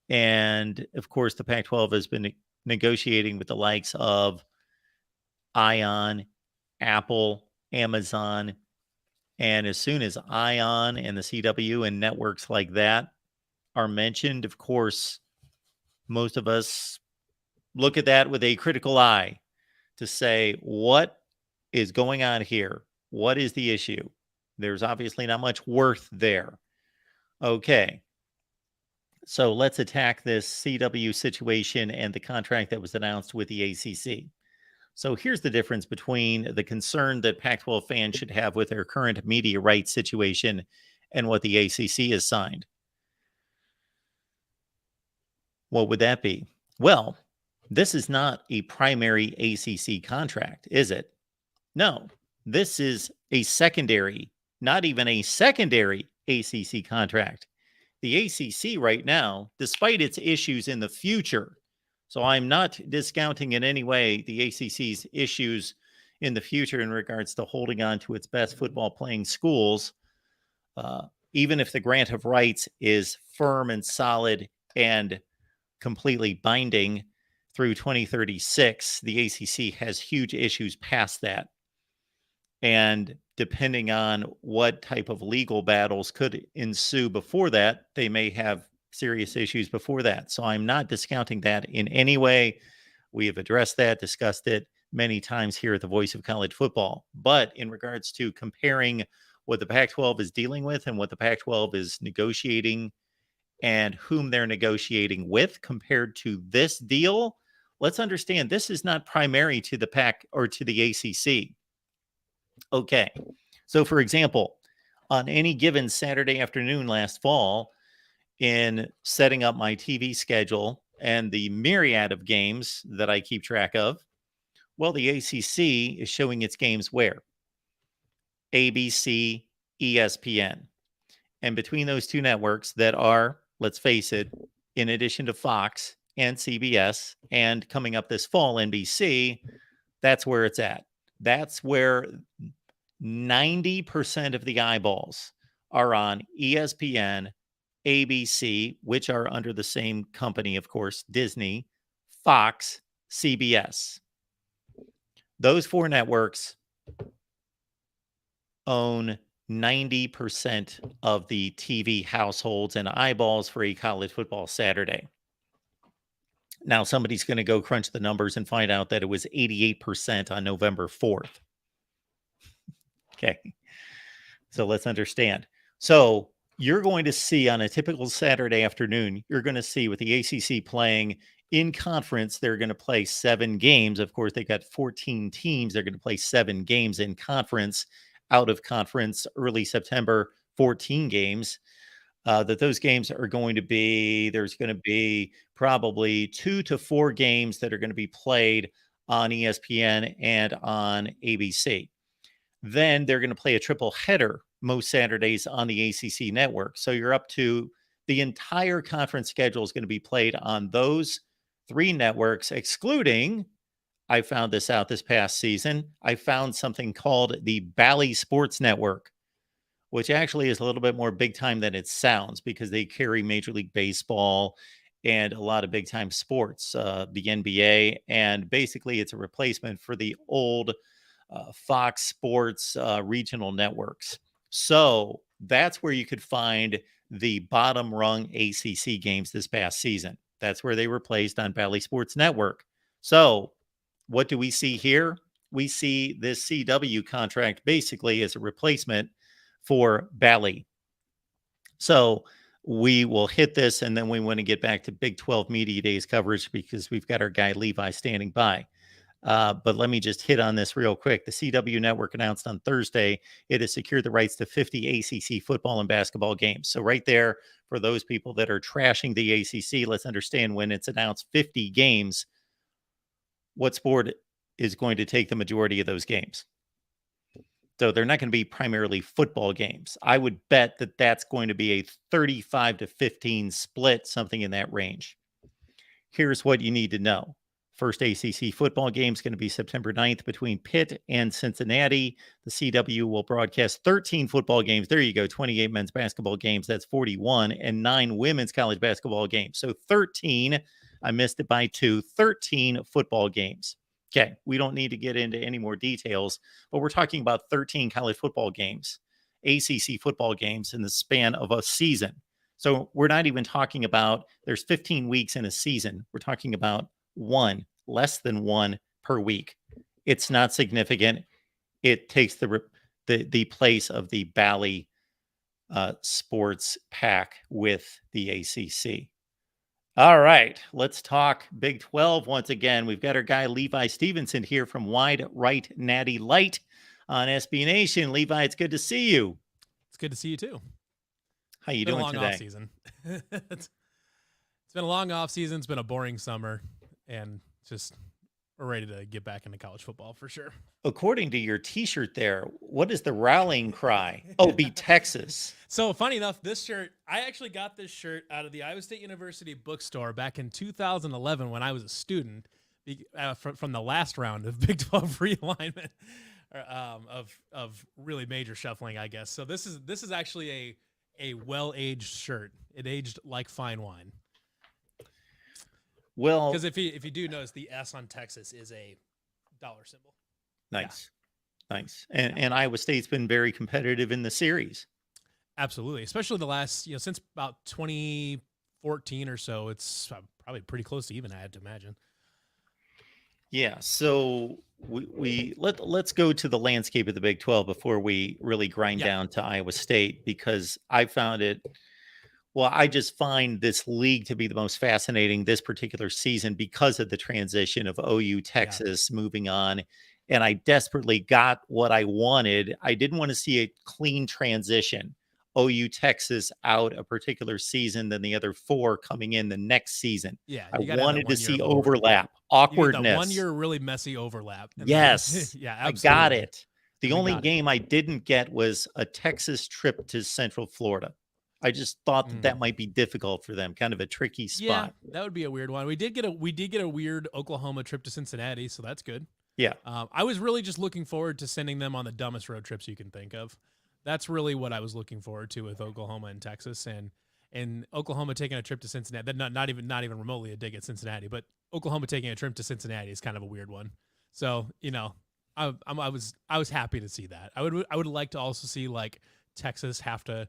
And, of course, the Pac-12 has been negotiating with the likes of Ion, Apple, Amazon. And as soon as Ion and the CW and networks like that are mentioned, of course, most of us look at that with a critical eye to say, what is going on here? What is the issue? There's obviously not much worth there. Okay. So let's attack this CW situation and the contract that was announced with the ACC. So here's the difference between the concern that Pac-12 fans should have with their current media rights situation and what the ACC has signed. What would that be? Well, this is not a primary ACC contract, is it? No, this is a secondary, not even a secondary ACC contract. The ACC right now, despite its issues in the future, so I'm not discounting in any way the ACC's issues in the future in regards to holding on to its best football playing schools, even if the grant of rights is firm and solid and completely binding through 2036, the ACC has huge issues past that. And depending on what type of legal battles could ensue before that, they may have serious issues before that. So I'm not discounting that in any way. We have addressed that, discussed it many times here at the Voice of College Football. But in regards to comparing what the Pac-12 is dealing with and what the Pac-12 is negotiating and whom they're negotiating with compared to this deal, let's understand this is not primary to the Pac or to the ACC. Okay. So, for example, on any given Saturday afternoon last fall, in setting up my TV schedule and the myriad of games that I keep track of, well, the ACC is showing its games where? ABC, ESPN. And between those two networks that are, let's face it, in addition to Fox and CBS and coming up this fall, NBC, that's where it's at. That's where 90% of the eyeballs are on ESPN, ABC, which are under the same company, of course, Disney, Fox, CBS. Those four networks own 90% of the TV households and eyeballs for a college football Saturday. Now, somebody's going to go crunch the numbers and find out that it was 88% on November 4th. Okay. So let's understand. So you're going to see on a typical Saturday afternoon, you're going to see with the ACC playing in conference, they're going to play 7 games. Of course, they got 14 teams. They're going to play 7 games in conference. Out of conference, early September, 14 games. That those games are going to be, there's going to be probably 2 to 4 games that are going to be played on ESPN and on ABC. Then they're going to play a triple header most Saturdays on the ACC network. So you're up to the entire conference schedule is going to be played on those 3 networks, excluding, I found this out this past season, I found something called the Bally Sports Network, which actually is a little bit more big time than it sounds because they carry Major League Baseball and a lot of big time sports, the NBA. And basically it's a replacement for the old Fox Sports regional networks. So that's where you could find the bottom rung ACC games this past season. That's where they were placed on Bally Sports Network. So what do we see here? We see this CW contract basically as a replacement for Bally. So we will hit this, and then we want to get back to Big 12 Media Days coverage because we've got our guy Levi standing by. But let me just hit on this real quick. The CW network announced on Thursday it has secured the rights to 50 ACC football and basketball games. So right there, for those people that are trashing the ACC, let's understand when it's announced 50 games, what sport is going to take the majority of those games? So they're not going to be primarily football games. I would bet that that's going to be a 35 to 15 split, something in that range. Here's what you need to know. First ACC football game is going to be September 9th between Pitt and Cincinnati. The CW will broadcast 13 football games. There you go, 28 men's basketball games. That's 41, and 9 women's college basketball games. So 13, I missed it by 2, 13 football games. Okay, we don't need to get into any more details, but we're talking about 13 college football games, ACC football games in the span of a season. So we're not even talking about there's 15 weeks in a season. We're talking about less than one per week. It's not significant. It takes the place of the Bally sports pack with the ACC. All right, let's talk Big 12 once again. We've got our guy Levi Stevenson here from Wide Right Natty Light on SB Nation. Levi, it's good to see you. It's good to see you too. How you Been doing a long today? off season. It's It's been a long off season. It's been a boring summer, and just we're ready to get back into college football for sure. According to your T-shirt there, what is the rallying cry? Oh, beat Texas. So funny enough, this shirt, I actually got this shirt out of the Iowa State University bookstore back in 2011 when I was a student from the last round of Big 12 realignment of really major shuffling, I guess. So this is actually a well-aged shirt. It aged like fine wine. Well, because if you do notice, the S on Texas is a dollar symbol. Nice. And Iowa State's been very competitive in the series. Absolutely, especially the last, since about 2014 or so, it's probably pretty close to even, I had to imagine. Yeah, so let's go to the landscape of the Big 12 before we really grind down to Iowa State, because I found it. Well, I just find this league to be the most fascinating this particular season because of the transition of OU Texas moving on. And I desperately got what I wanted. I didn't want to see a clean transition. OU Texas out a particular season, then the other four coming in the next season. Yeah, I wanted to see overlap, awkwardness. awkwardness. 1 year really messy overlap. Yes. Yeah, absolutely. I got it. The only game I didn't get was a Texas trip to Central Florida. I just thought that might be difficult for them, kind of a tricky spot. Yeah, that would be a weird one. We did get a weird Oklahoma trip to Cincinnati, so that's good. Yeah. I was really just looking forward to sending them on the dumbest road trips you can think of. That's really what I was looking forward to with Oklahoma and Texas, and Oklahoma taking a trip to Cincinnati. Not even remotely a dig at Cincinnati, but Oklahoma taking a trip to Cincinnati is kind of a weird one. So I was happy to see that. I would like to also see like Texas have to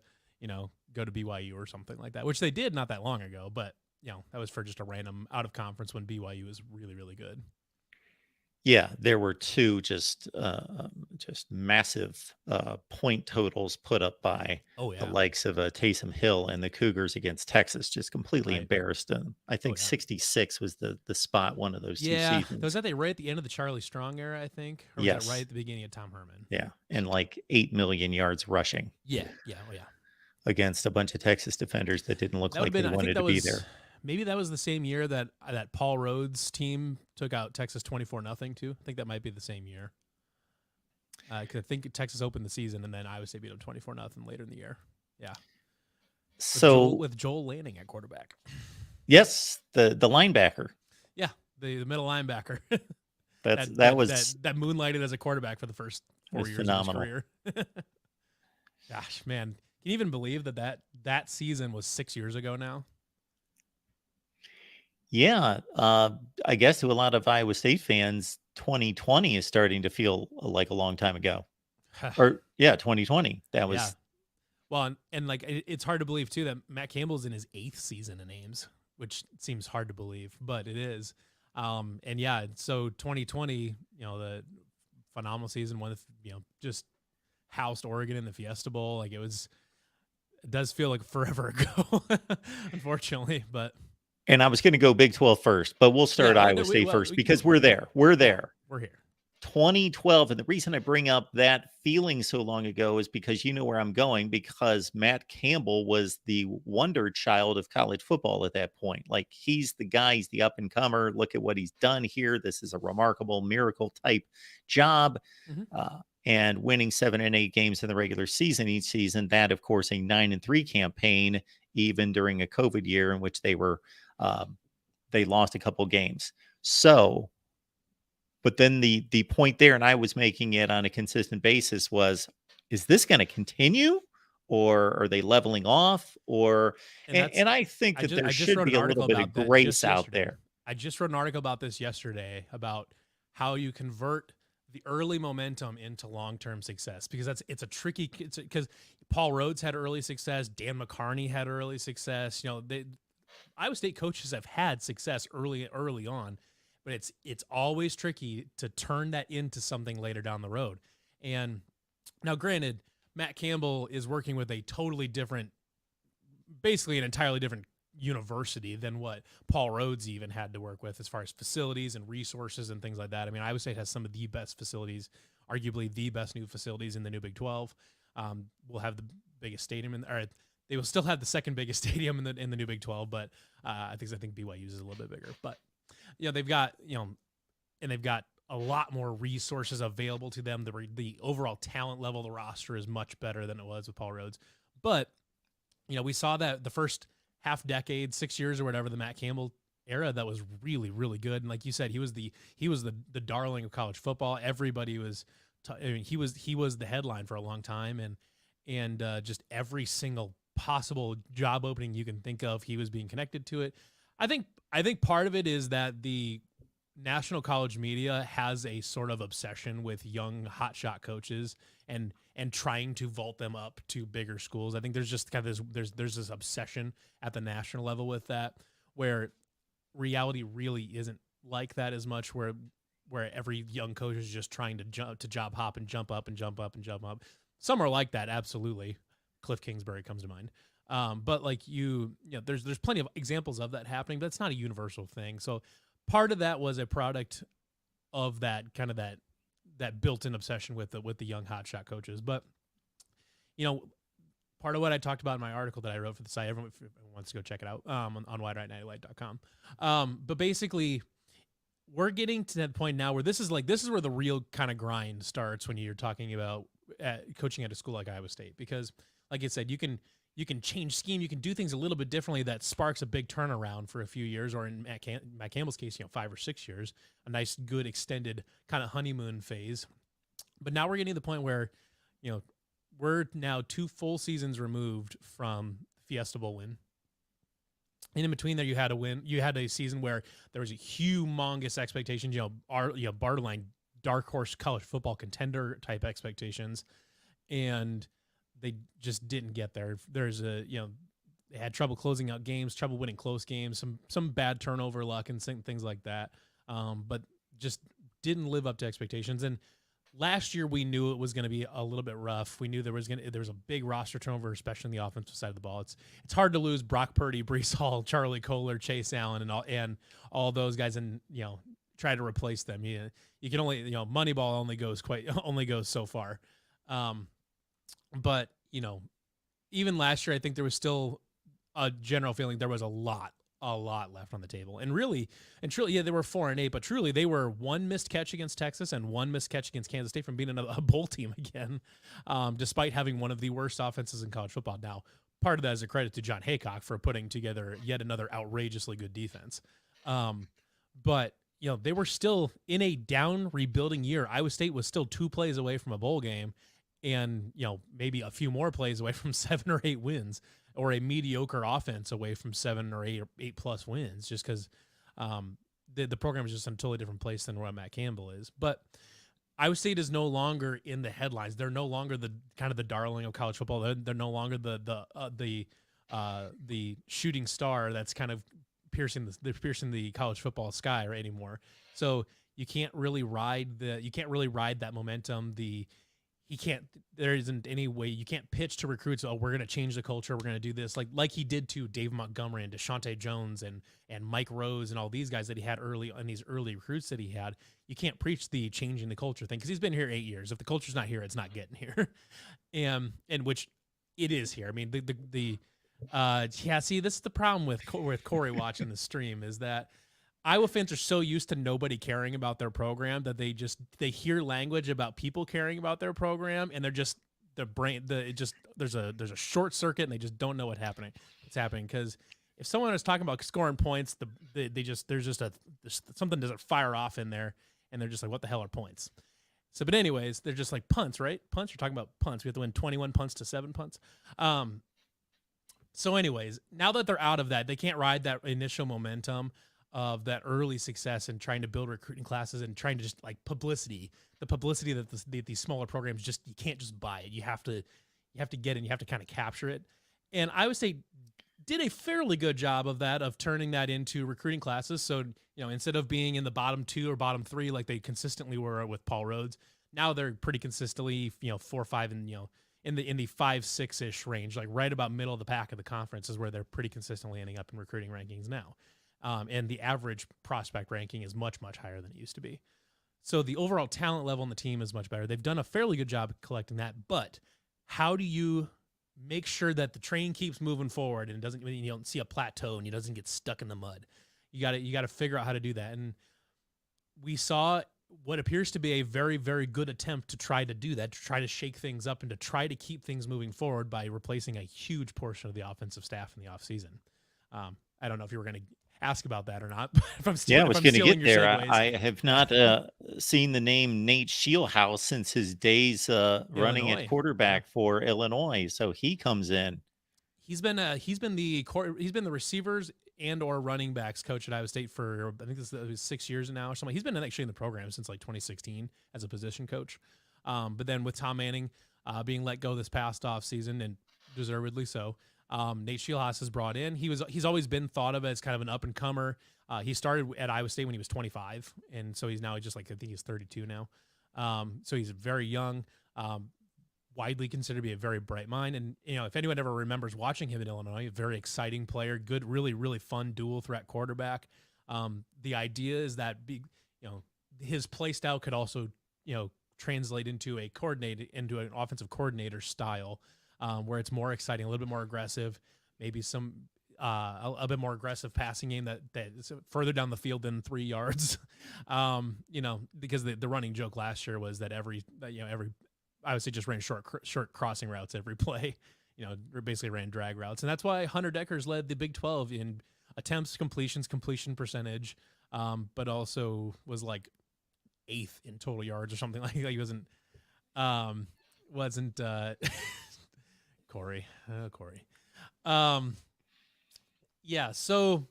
go to BYU or something like that, which they did not that long ago, but that was for just a random out of conference when BYU was really, really good. Yeah, there were two just massive point totals put up by the likes of Taysom Hill and the Cougars against Texas, just completely embarrassed them. I think 66 was the spot one of those two seasons. Was that right at the end of the Charlie Strong era, I think? Or was that right at the beginning of Tom Herman? Yeah, and like 8 million yards rushing. Yeah. Against a bunch of Texas defenders that didn't look like they wanted to be there. Maybe that was the same year that Paul Rhodes team took out Texas 24-0 too. I think that might be the same year. I think Texas opened the season and then Iowa State beat them 24-0 later in the year. Yeah. With Joel Lanning at quarterback. Yes, the linebacker. Yeah, the middle linebacker. that moonlighted as a quarterback for the first 4 years phenomenal. of his career. Gosh, man. Can you even believe that season was 6 years ago now? Yeah, I guess to a lot of Iowa State fans, 2020 is starting to feel like a long time ago. 2020. That was well, and like it's hard to believe too that Matt Campbell's in his 8th season in Ames, which seems hard to believe, but it is. So 2020, the phenomenal season, one of just housed Oregon in the Fiesta Bowl. Like it does feel like forever ago, unfortunately, but. And I was going to go Big 12 first, but we'll start Iowa State first because we're there. We're there. We're here. 2012. And the reason I bring up that feeling so long ago is because you know where I'm going, because Matt Campbell was the wonder child of college football at that point. Like he's the guy, he's the up and comer. Look at what he's done here. This is a remarkable miracle type job. And winning 7 and 8 games in the regular season each season. That, of course, a 9-3 campaign, even during a COVID year in which they lost a couple games. So, but then the point there, and I was making it on a consistent basis, was, is this going to continue, or are they leveling off? Or and I think that there should be a little bit of grace out there. I just wrote an article about this yesterday about how you convert the early momentum into long-term success, because it's a tricky, because Paul Rhodes had early success, Dan McCarney had early success. Iowa State coaches have had success early on, but it's always tricky to turn that into something later down the road. And now, granted, Matt Campbell is working with a totally different, basically an entirely different university than what Paul Rhodes even had to work with as far as facilities and resources and things like that. I mean, Iowa State has some of the best facilities, arguably the best new facilities in the new Big 12. We'll have the biggest stadium They will still have the second biggest stadium in the new Big 12, but I think BYU's is a little bit bigger. But they've got and they've got a lot more resources available to them. The overall talent level of the roster is much better than it was with Paul Rhodes. But we saw that the first half decade, 6 years or whatever, the Matt Campbell era, that was really, really good. And like you said, he was the darling of college football. Everybody was he was the headline for a long time, and just every single possible job opening you can think of, he was being connected to it. I think part of it is that the national college media has a sort of obsession with young hotshot coaches and trying to vault them up to bigger schools. I think there's just kind of there's this obsession at the national level with that, where reality really isn't like that as much, where every young coach is just trying to job hop and jump up and jump up and jump up. Some are like that, absolutely. Cliff Kingsbury comes to mind. But like there's plenty of examples of that happening, but it's not a universal thing. So part of that was a product of that kind of that built-in obsession with the young hotshot coaches. But part of what I talked about in my article that I wrote for the site, everyone wants to go check it out on widerightnightlight.com. But basically, we're getting to that point now where this is where the real kind of grind starts when you're talking about coaching at a school like Iowa State, because like I said, you can change scheme, you can do things a little bit differently that sparks a big turnaround for a few years, or in Matt Campbell's case, 5 or 6 years, a nice, good, extended kind of honeymoon phase. But now we're getting to the point where, we're now 2 full seasons removed from the Fiesta Bowl win. And in between there, you had a season where there was a humongous expectations, borderline dark horse college football contender type expectations, and they just didn't get there. They had trouble closing out games, trouble winning close games, some bad turnover luck and things like that, but just didn't live up to expectations. And last year we knew it was going to be a little bit rough. We knew there was a big roster turnover, especially on the offensive side of the ball. It's hard to lose Brock Purdy, Breece Hall, Charlie Kohler, Chase Allen, and all those guys, and try to replace them. You can only Moneyball only goes so far. But even last year, I think there was still a general feeling there was a lot left on the table. And really and truly, they were 4-8, but truly they were 1 missed catch against Texas and 1 missed catch against Kansas State from being a bowl team again, despite having one of the worst offenses in college football. Now, part of that is a credit to John Haycock for putting together yet another outrageously good defense. But they were still in a down rebuilding year. Iowa State was still 2 plays away from a bowl game, and maybe a few more plays away from 7 or 8 wins, or a mediocre offense away from 7 or 8 plus wins, just because the program is just in a totally different place than where Matt Campbell is. But Iowa State is no longer in the headlines. They're no longer the kind of the darling of college football. They're no longer the shooting star that's kind of piercing the college football sky anymore. So you can't really ride that momentum. There isn't any way you can't pitch to recruits. Oh, we're going to change the culture. We're going to do this like he did to Dave Montgomery and Deshaunte Jones and Mike Rose and all these guys that he had early on, these early recruits that he had. You can't preach the changing the culture thing, because he's been here 8 years. If the culture's not here, it's not getting here. and which it is here. I mean, see, this is the problem with Corey watching the stream, is that Iowa fans are so used to nobody caring about their program that they hear language about people caring about their program, and there's a short circuit, and they just don't know what's happening. Because if someone is talking about scoring points, something doesn't fire off in there, and they're just like, what the hell are points? So, but anyways, they're just like punts, right? Punts. You're talking about punts. We have to win 21 punts to 7 punts. So anyways, now that they're out of that, they can't ride that initial momentum of that early success and trying to build recruiting classes and trying to just the publicity that these smaller programs you can't just buy it. You have to get in, you have to kind of capture it. And I would say did a fairly good job of that, of turning that into recruiting classes. So, instead of being in the bottom 2 or bottom 3, like they consistently were with Paul Rhodes, now they're pretty consistently, 4 or 5 and, in the 5-6-ish range, like right about middle of the pack of the conference is where they're pretty consistently ending up in recruiting rankings now. And the average prospect ranking is much, much higher than it used to be. So the overall talent level on the team is much better. They've done a fairly good job of collecting that, but how do you make sure that the train keeps moving forward and you don't see a plateau and he doesn't get stuck in the mud. You got to figure out how to do that. And we saw what appears to be a very, very good attempt to try to do that, to try to shake things up and to try to keep things moving forward by replacing a huge portion of the offensive staff in the offseason. I don't know if you were going to ask about that or not. If I'm I was going to get there. segues. I have not seen the name Nate Shieldhouse since his days running at quarterback for Illinois. So he comes in. He's been the receivers and or running backs coach at Iowa State for, I think this is 6 years now or something. He's been actually in the program since like 2016 as a position coach. But then with Tom Manning being let go this past off season, and deservedly so, Nate Shieldhouse is brought in. He's always been thought of as kind of an up and comer. He started at Iowa State when he was 25, and so he's now just like, I think he's 32 now. So he's very young. Widely considered to be a very bright mind. And, if anyone ever remembers watching him in Illinois, a very exciting player, good, really, really fun dual threat quarterback. The idea is that, his play style could also, translate into an offensive coordinator style, where it's more exciting, a little bit more aggressive, maybe some, a bit more aggressive passing game that is further down the field than 3 yards. Because the running joke last year was that every I would say just ran short crossing routes every play, basically ran drag routes. And that's why Hunter Deckers led the Big 12 in attempts, completion percentage, but also was like 8th in total yards or something like that. He wasn't Corey. Yeah. So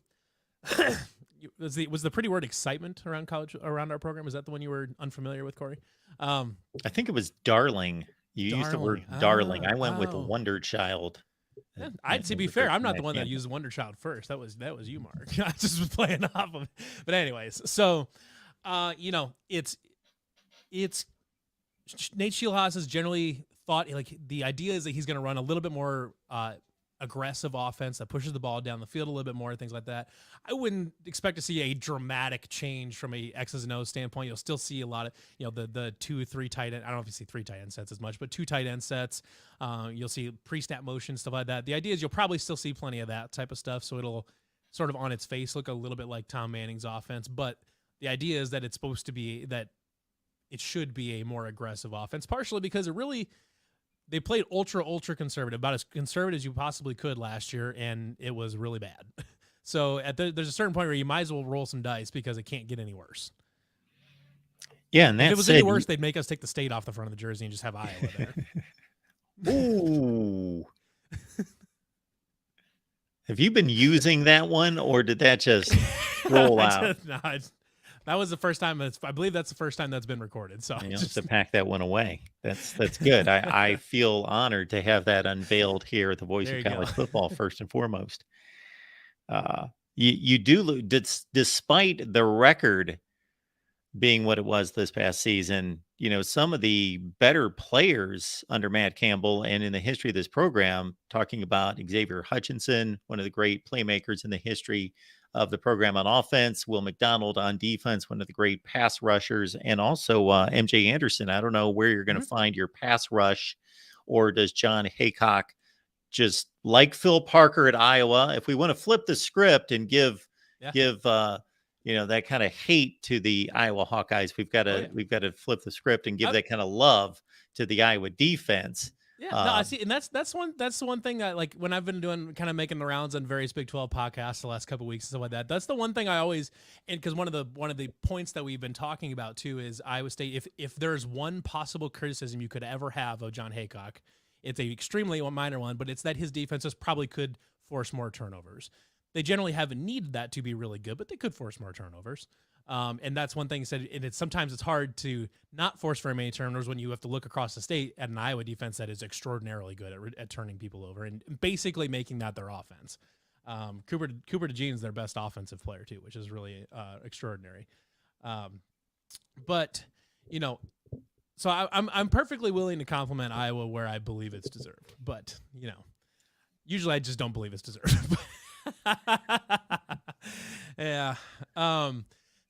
was the pretty word excitement around our program? Is that the one you were unfamiliar with, Corey? I think it was darling. You used the word darling. I went with Wonder Child. To be fair, I'm not the one that used Wonder Child first. That was you, Mark. I just was playing off of it. But anyways, so it's Nate Shieldhouse is generally thought, like, the idea is that he's going to run a little bit more aggressive offense that pushes the ball down the field a little bit more, things like that. I wouldn't expect to see a dramatic change from a X's and O's standpoint. You'll still see a lot of, the 2-3 tight end. I don't know if you see 3 tight end sets as much, but 2 tight end sets. You'll see pre-snap motion, stuff like that. The idea is you'll probably still see plenty of that type of stuff. So it'll sort of on its face look a little bit like Tom Manning's offense. But the idea is that it's supposed to be that it should be a more aggressive offense, partially because they played ultra conservative, about as conservative as you possibly could last year, and it was really bad. So there's a certain point where you might as well roll some dice because it can't get any worse. Yeah, and if it was any worse, they'd make us take the state off the front of the jersey and just have Iowa there. Ooh. Have you been using that one, or did that just roll out? That was the first time. I believe that's the first time that's been recorded. So just to pack that one away. That's good. I feel honored to have that unveiled here at the Voice of College Football first and foremost. You do, despite the record being what it was this past season, some of the better players under Matt Campbell and in the history of this program, talking about Xavier Hutchinson, one of the great playmakers in the history of the program on offense, Will McDonald on defense, one of the great pass rushers, and also MJ Anderson. I don't know where you're going to find your pass rush, or does John Haycock, just like Phil Parker at Iowa, if we want to flip the script and give that kind of hate to the Iowa Hawkeyes, we've got to flip the script and give that kind of love to the Iowa defense. Yeah, no, I see, and that's the one thing that, like, when I've been doing, kind of making the rounds on various Big 12 podcasts the last couple of weeks and stuff like that. That's the one thing I always, and because one of the points that we've been talking about too is Iowa State. If there's one possible criticism you could ever have of John Haycock, it's a extremely minor one, but it's that his defenses probably could force more turnovers. They generally haven't needed that to be really good, but they could force more turnovers. And that's one thing he said. And sometimes it's hard to not force very many turnovers when you have to look across the state at an Iowa defense that is extraordinarily good at turning people over and basically making that their offense. Cooper DeJean is their best offensive player too, which is really extraordinary. But so I'm perfectly willing to compliment Iowa where I believe it's deserved. But usually I just don't believe it's deserved. Yeah.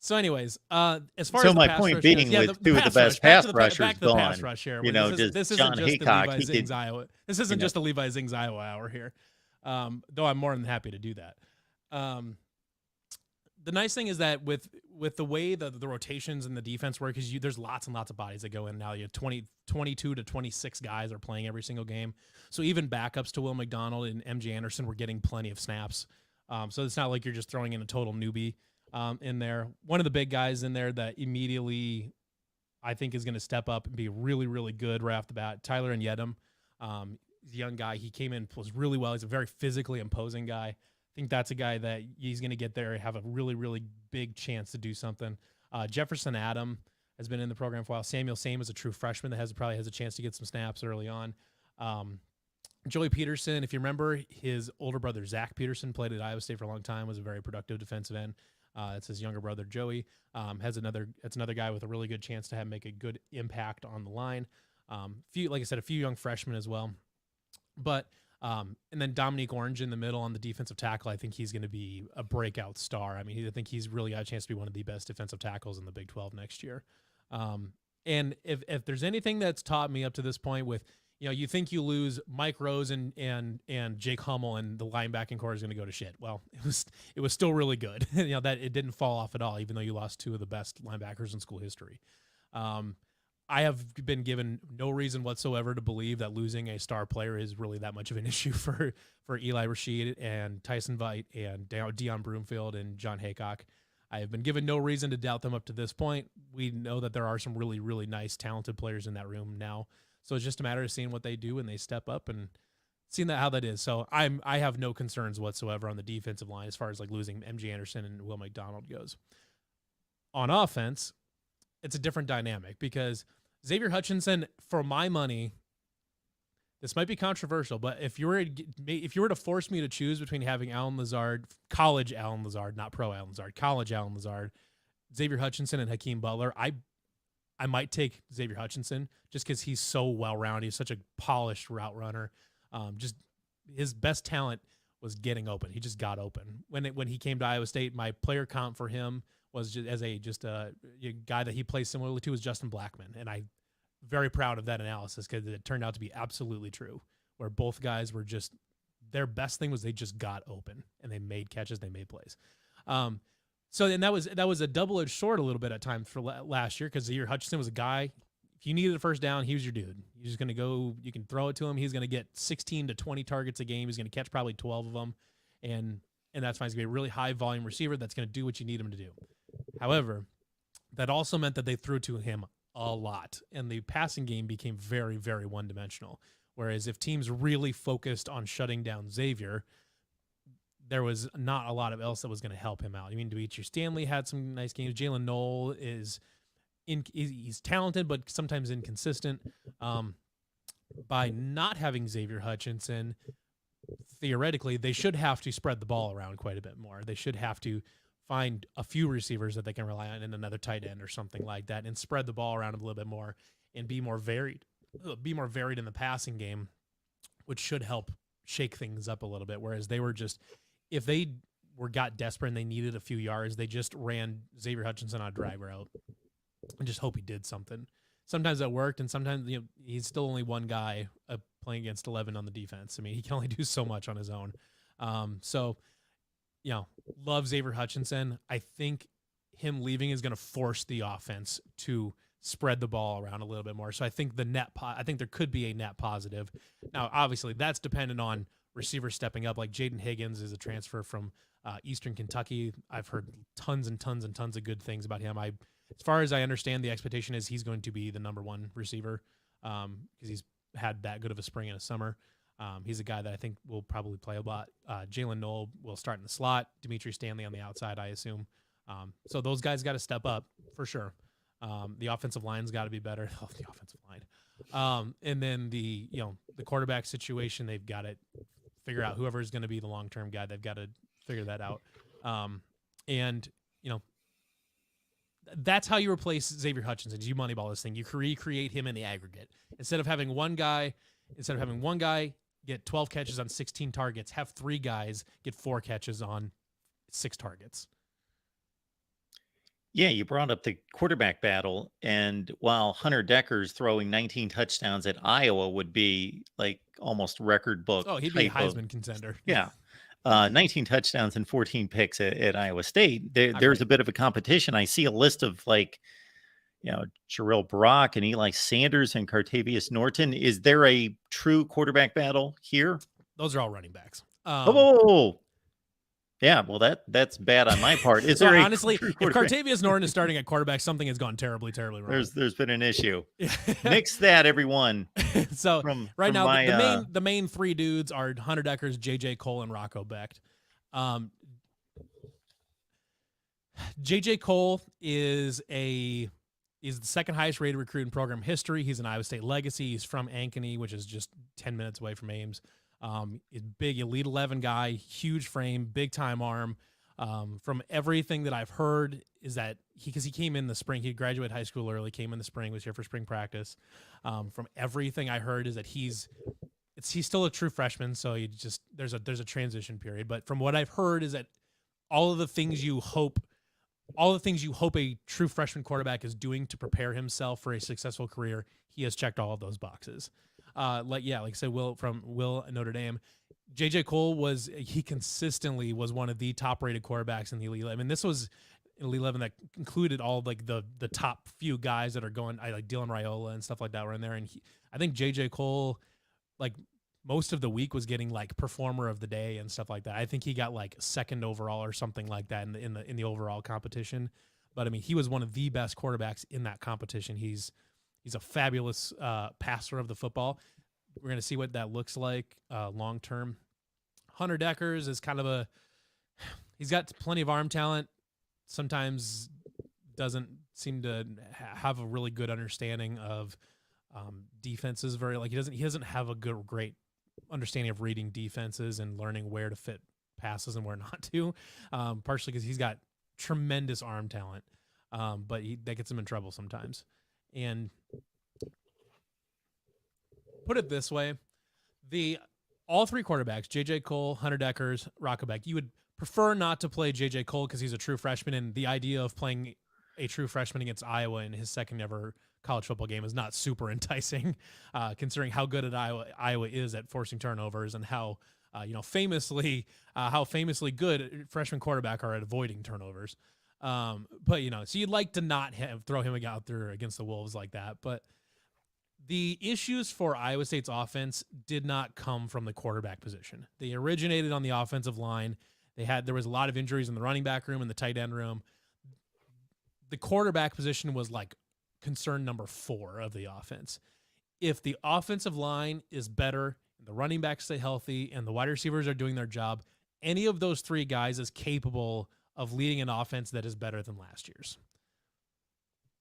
So, anyways, as far So as the my pass point rush being, goes, yeah, with two of the pass best rush, back pass to the rushers back to the pass gone, rush here. you know, this just isn't John just the Haycock, Levi he Zings could, Iowa. This isn't just the Levi Zings Iowa hour here. Though I'm more than happy to do that. The nice thing is that with the way the rotations and the defense work, is there's lots and lots of bodies that go in now. You have 22 to 26 guys are playing every single game. So even backups to Will McDonald and MJ Anderson were getting plenty of snaps. So it's not like you're just throwing in a total newbie in there. One of the big guys in there that immediately I think is going to step up and be really, really good right off the bat, Tyler Nyedem. He's a young guy. He came in, plays really well. He's a very physically imposing guy. I think that's a guy that he's going to get there and have a really, really big chance to do something. Jefferson Adam has been in the program for a while. Samuel Same is a true freshman that probably has a chance to get some snaps early on. Joey Peterson, if you remember, his older brother, Zach Peterson, played at Iowa State for a long time, was a very productive defensive end. It's his younger brother, Joey. That's another guy with a really good chance to make a good impact on the line. Like I said, a few young freshmen as well. But and then Dominique Orange in the middle on the defensive tackle, I think he's going to be a breakout star. I mean, I think he's really got a chance to be one of the best defensive tackles in the Big 12 next year. And if there's anything that's taught me up to this point with, you think you lose Mike Rose and Jake Hummel and the linebacking core is going to go to shit. Well, it was still really good. That it didn't fall off at all, even though you lost two of the best linebackers in school history. I have been given no reason whatsoever to believe that losing a star player is really that much of an issue for Eli Rashid and Tyson Veit and Deion Broomfield and John Haycock. I have been given no reason to doubt them up to this point. We know that there are some really, really nice, talented players in that room now. So it's just a matter of seeing what they do when they step up and seeing how that is. So I have no concerns whatsoever on the defensive line as far as like losing MJ Anderson and Will McDonald goes. On offense, it's a different dynamic because Xavier Hutchinson, for my money, this might be controversial, but if you were to force me to choose between having Allen Lazard, college Allen Lazard, not pro Allen Lazard, college Allen Lazard, Xavier Hutchinson and Hakeem Butler, I might take Xavier Hutchinson just because he's so well-rounded. He's such a polished route runner. Just his best talent was getting open. He just got open. When he came to Iowa State, my player comp for him was just a guy that he plays similarly to was Justin Blackman, and I'm very proud of that analysis because it turned out to be absolutely true. Where both guys were just their best thing was they just got open and they made catches, they made plays. So then that was a double-edged sword a little bit at times for last year because Xavier Hutchinson was a guy. If you needed a first down, he was your dude. You're just going to go. You can throw it to him. He's going to get 16 to 20 targets a game. He's going to catch probably 12 of them, and that's fine. He's going to be a really high-volume receiver that's going to do what you need him to do. However, that also meant that they threw to him a lot, and the passing game became very, very one-dimensional. Whereas if teams really focused on shutting down Xavier, there was not a lot of else that was going to help him out. I mean, Demetri Stanley had some nice games. Jalen Knoll he's talented, but sometimes inconsistent. By not having Xavier Hutchinson, theoretically, they should have to spread the ball around quite a bit more. They should have to find a few receivers that they can rely on and another tight end or something like that and spread the ball around a little bit more and be more varied in the passing game, which should help shake things up a little bit. Whereas they were just, if they got desperate and they needed a few yards, they just ran Xavier Hutchinson on a drag route and just hope he did something. Sometimes that worked, and sometimes he's still only one guy playing against 11 on the defense. I mean, he can only do so much on his own. Love Xavier Hutchinson. I think him leaving is going to force the offense to spread the ball around a little bit more. So I think I think there could be a net positive. Now, obviously, that's dependent on receivers stepping up. Like Jaden Higgins is a transfer from Eastern Kentucky. I've heard tons and tons and tons of good things about him. As far as I understand, the expectation is he's going to be the number one receiver because he's had that good of a spring and a summer. He's a guy that I think will probably play a lot. Jalen Knoll will start in the slot. Demetri Stanley on the outside, I assume. So those guys got to step up for sure. The offensive line's got to be better. Oh, the offensive line. And then the quarterback situation, they've got to figure out whoever is going to be the long-term guy. They've got to figure that out. That's how you replace Xavier Hutchinson. You moneyball this thing. You recreate him in the aggregate. Instead of having one guy get 12 catches on 16 targets, have 3 guys get 4 catches on 6 targets. Yeah, you brought up the quarterback battle, and while Hunter Decker's throwing 19 touchdowns at Iowa would be like almost record book Oh, he'd be a type of, Heisman contender. yeah, 19 touchdowns and 14 picks at Iowa State. There's great. a bit of a competition. I see a list of like, Jarrell Brock and Eli Sanders and Cartavius Norton. Is there a true quarterback battle here? Those are all running backs. Yeah, well, that's bad on my part. Is So there honestly, if Cartavius Norton is starting at quarterback, something has gone terribly, terribly wrong. There's been an issue. Nix that, everyone. So right now, my, the main three dudes are Hunter Deckers, JJ Cole, and Rocco Becht. JJ Cole is the second highest rated recruit in program history. He's an Iowa State legacy. He's from Ankeny, which is just 10 minutes away from Ames. He's big, elite 11 guy, huge frame, big time arm. From everything that I've heard is that because he came in the spring, he graduated high school early, came in the spring, was here for spring practice. From everything I heard is that he's still a true freshman, so there's a transition period. But from what I've heard is that all the things you hope a true freshman quarterback is doing to prepare himself for a successful career, he has checked all of those boxes. Like I said, Will at Notre Dame, JJ Cole consistently was one of the top rated quarterbacks in the Elite 11. This was an Elite 11 that included all like the top few guys that are going. I like Dylan Raiola and stuff like that were in there. And I think JJ Cole, like most of the week, was getting like performer of the day and stuff like that. I think he got like second overall or something like that in the overall competition. But I mean, he was one of the best quarterbacks in that competition. He's a fabulous passer of the football. We're going to see what that looks like long term. Hunter Deckers is he's got plenty of arm talent. Sometimes doesn't seem to have a really good understanding of defenses. He doesn't have a great understanding of reading defenses and learning where to fit passes and where not to. Partially because he's got tremendous arm talent, but that gets him in trouble sometimes. And put it this way, all three quarterbacks, JJ Cole, Hunter Deckers, Rocco Becht, you would prefer not to play JJ Cole because he's a true freshman, and the idea of playing a true freshman against Iowa in his second ever college football game is not super enticing, considering how good Iowa is at forcing turnovers and how famously good freshman quarterback are at avoiding turnovers. But so you'd like to not throw him out there against the Wolves like that. But the issues for Iowa State's offense did not come from the quarterback position. They originated on the offensive line. There was a lot of injuries in the running back room and the tight end room. The quarterback position was like concern number 4 of the offense. If the offensive line is better, and the running backs stay healthy, and the wide receivers are doing their job, any of those 3 guys is capable of leading an offense that is better than last year's.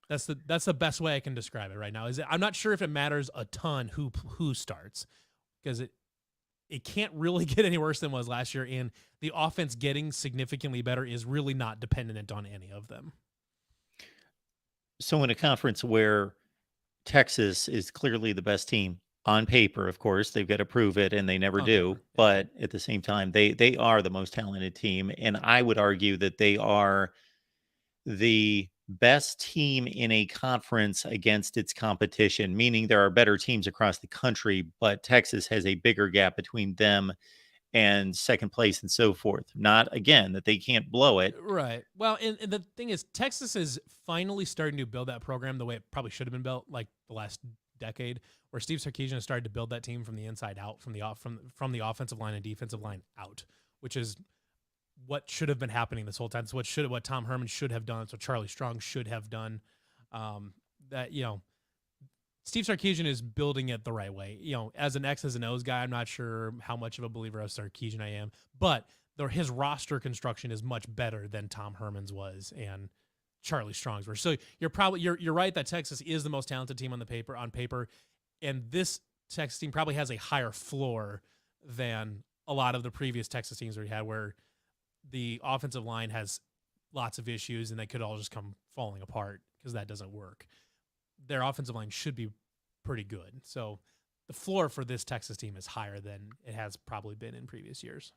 That's the best way I can describe it right now. I'm not sure if it matters a ton who starts, because it can't really get any worse than it was last year, and the offense getting significantly better is really not dependent on any of them. So in a conference where Texas is clearly the best team on paper, of course, they've got to prove it, and they never do. Paper, yeah. But at the same time, they are the most talented team, and I would argue that they are the best team in a conference against its competition, meaning there are better teams across the country, but Texas has a bigger gap between them and second place and so forth. Not, again, that they can't blow it. Right. Well, and the thing is, Texas is finally starting to build that program the way it probably should have been built, like the last decade, where Steve Sarkisian has started to build that team from the inside out, from the offensive line and defensive line out, which is what should have been happening this whole time. It's what Tom Herman should have done. It's what Charlie Strong should have done. Steve Sarkisian is building it the right way. As an X's and O's guy, I'm not sure how much of a believer of Sarkisian I am, but his roster construction is much better than Tom Herman's was and Charlie Strong's were. So you're right that Texas is the most talented team on paper, and this Texas team probably has a higher floor than a lot of the previous Texas teams we had, where the offensive line has lots of issues and they could all just come falling apart, because that doesn't work. Their offensive line should be pretty good. So the floor for this Texas team is higher than it has probably been in previous years.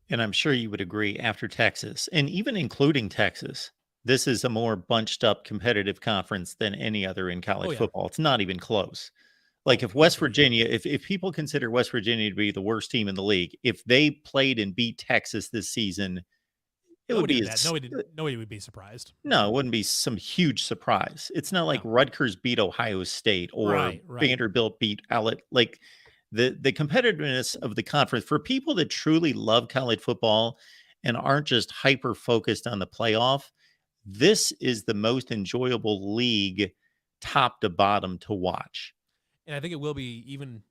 And I'm sure you would agree, after Texas, and even including Texas, this is a more bunched up competitive conference than any other in college football. It's not even close. Like if West Virginia, if people consider West Virginia to be the worst team in the league, if they played and beat Texas this season, nobody would be surprised. No, it wouldn't be some huge surprise. It's not like Rutgers beat Ohio State or Vanderbilt beat Allen. Like the competitiveness of the conference for people that truly love college football and aren't just hyper focused on the playoff, this is the most enjoyable league top to bottom to watch. And I think it will be even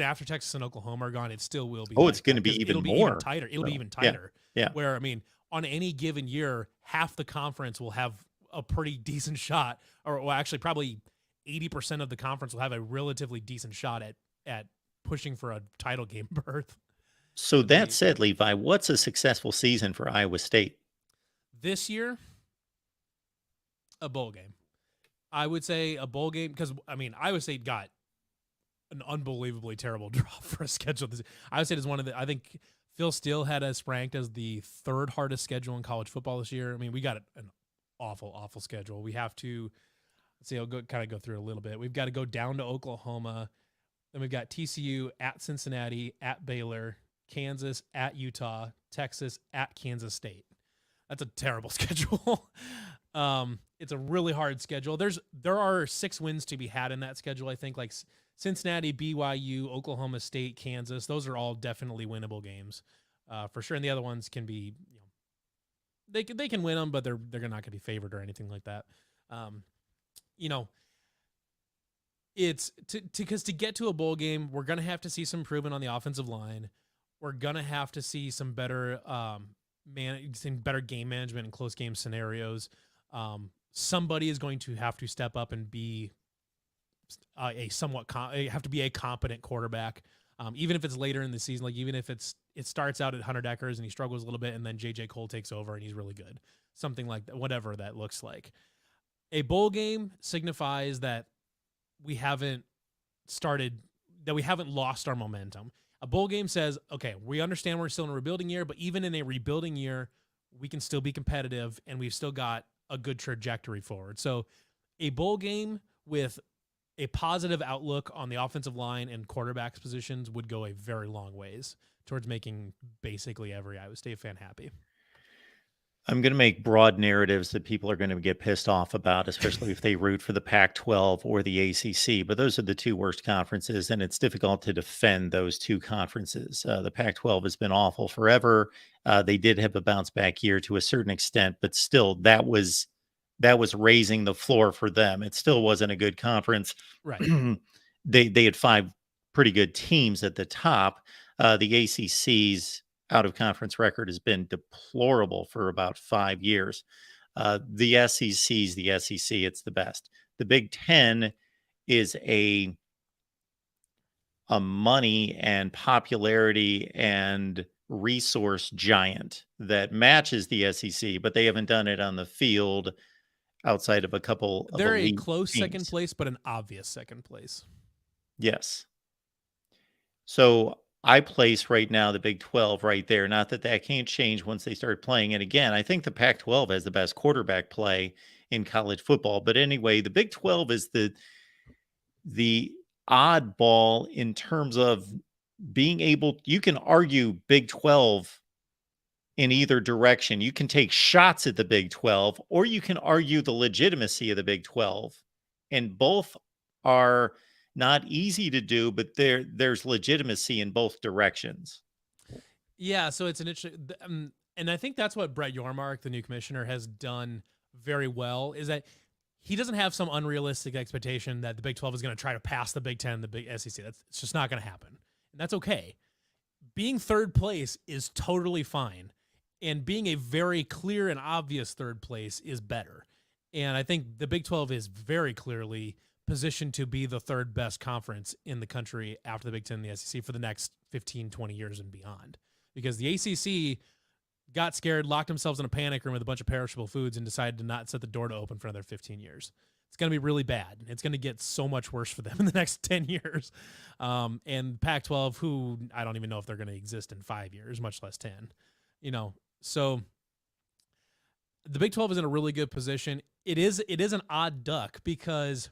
after Texas and Oklahoma are gone, it still will be. Oh, it's going to be even more. Even tighter. It'll be even tighter. Yeah. Where, I mean, on any given year, half the conference will have a pretty decent shot, or well, actually probably 80% of the conference will have a relatively decent shot at pushing for a title game berth. So that said, Levi, what's a successful season for Iowa State? This year, a bowl game. I would say a bowl game because, I mean, Iowa State got an unbelievably terrible draw for a schedule. Iowa State is one of the, I think Phil Steele had us ranked as the third hardest schedule in college football this year. I mean, we got an awful, awful schedule. We have to, let's see, I'll kind of go through a little bit. We've got to go down to Oklahoma. Then we've got TCU at Cincinnati, at Baylor, Kansas, at Utah, Texas, at Kansas State. That's a terrible schedule. It's a really hard schedule. There are 6 wins to be had in that schedule. I think like Cincinnati, BYU, Oklahoma State, Kansas. Those are all definitely winnable games, for sure. And the other ones can be, they can win them, but they're not going to be favored or anything like that. It's because to get to a bowl game, we're going to have to see some improvement on the offensive line. We're going to have to see some better better game management in close game scenarios. Somebody is going to have to step up and be have to be a competent quarterback. Even if it's later in the season, like even if it starts out at Hunter Deckers and he struggles a little bit and then JJ Cole takes over and he's really good, something like that, whatever that looks like. A bowl game signifies that we haven't lost our momentum. A bowl game says, okay, we understand we're still in a rebuilding year, but even in a rebuilding year, we can still be competitive and we've still got a good trajectory forward. So a bowl game with a positive outlook on the offensive line and quarterbacks positions would go a very long ways towards making basically every Iowa State fan happy. I'm going to make broad narratives that people are going to get pissed off about, especially if they root for the Pac-12 or the ACC. But those are the 2 worst conferences, and it's difficult to defend those 2 conferences. The Pac-12 has been awful forever. They did have a bounce back year to a certain extent, but still, that was raising the floor for them. It still wasn't a good conference. Right. They had 5 pretty good teams at the top. The ACC's out-of-conference record has been deplorable for about 5 years. The SEC's the SEC. It's the best. The Big Ten is a money and popularity and resource giant that matches the SEC, but they haven't done it on the field outside of a couple of They're a elite close teams. Second place, but an obvious second place. Yes. So I place right now the Big 12 right there. Not that can't change once they start playing it again. I think the Pac-12 has the best quarterback play in college football. But anyway, the Big 12 is the oddball in terms of being able, you can argue Big 12 in either direction. You can take shots at the Big 12, or you can argue the legitimacy of the Big 12. And both are not easy to do, but there's legitimacy in both directions. Yeah, so it's an interesting, and I think that's what Brett Yormark, the new commissioner, has done very well, is that he doesn't have some unrealistic expectation that the Big 12 is going to try to pass the Big 10 and the Big SEC. It's just not going to happen. And that's okay. Being third place is totally fine. And being a very clear and obvious third place is better. And I think the Big 12 is very clearly positioned to be the third best conference in the country after the Big Ten and the SEC for the next 15, 20 years and beyond. Because the ACC got scared, locked themselves in a panic room with a bunch of perishable foods, and decided to not set the door to open for another 15 years. It's going to be really bad. It's going to get so much worse for them in the next 10 years. And Pac-12, who I don't even know if they're going to exist in 5 years, much less 10. So the Big 12 is in a really good position. It is an odd duck because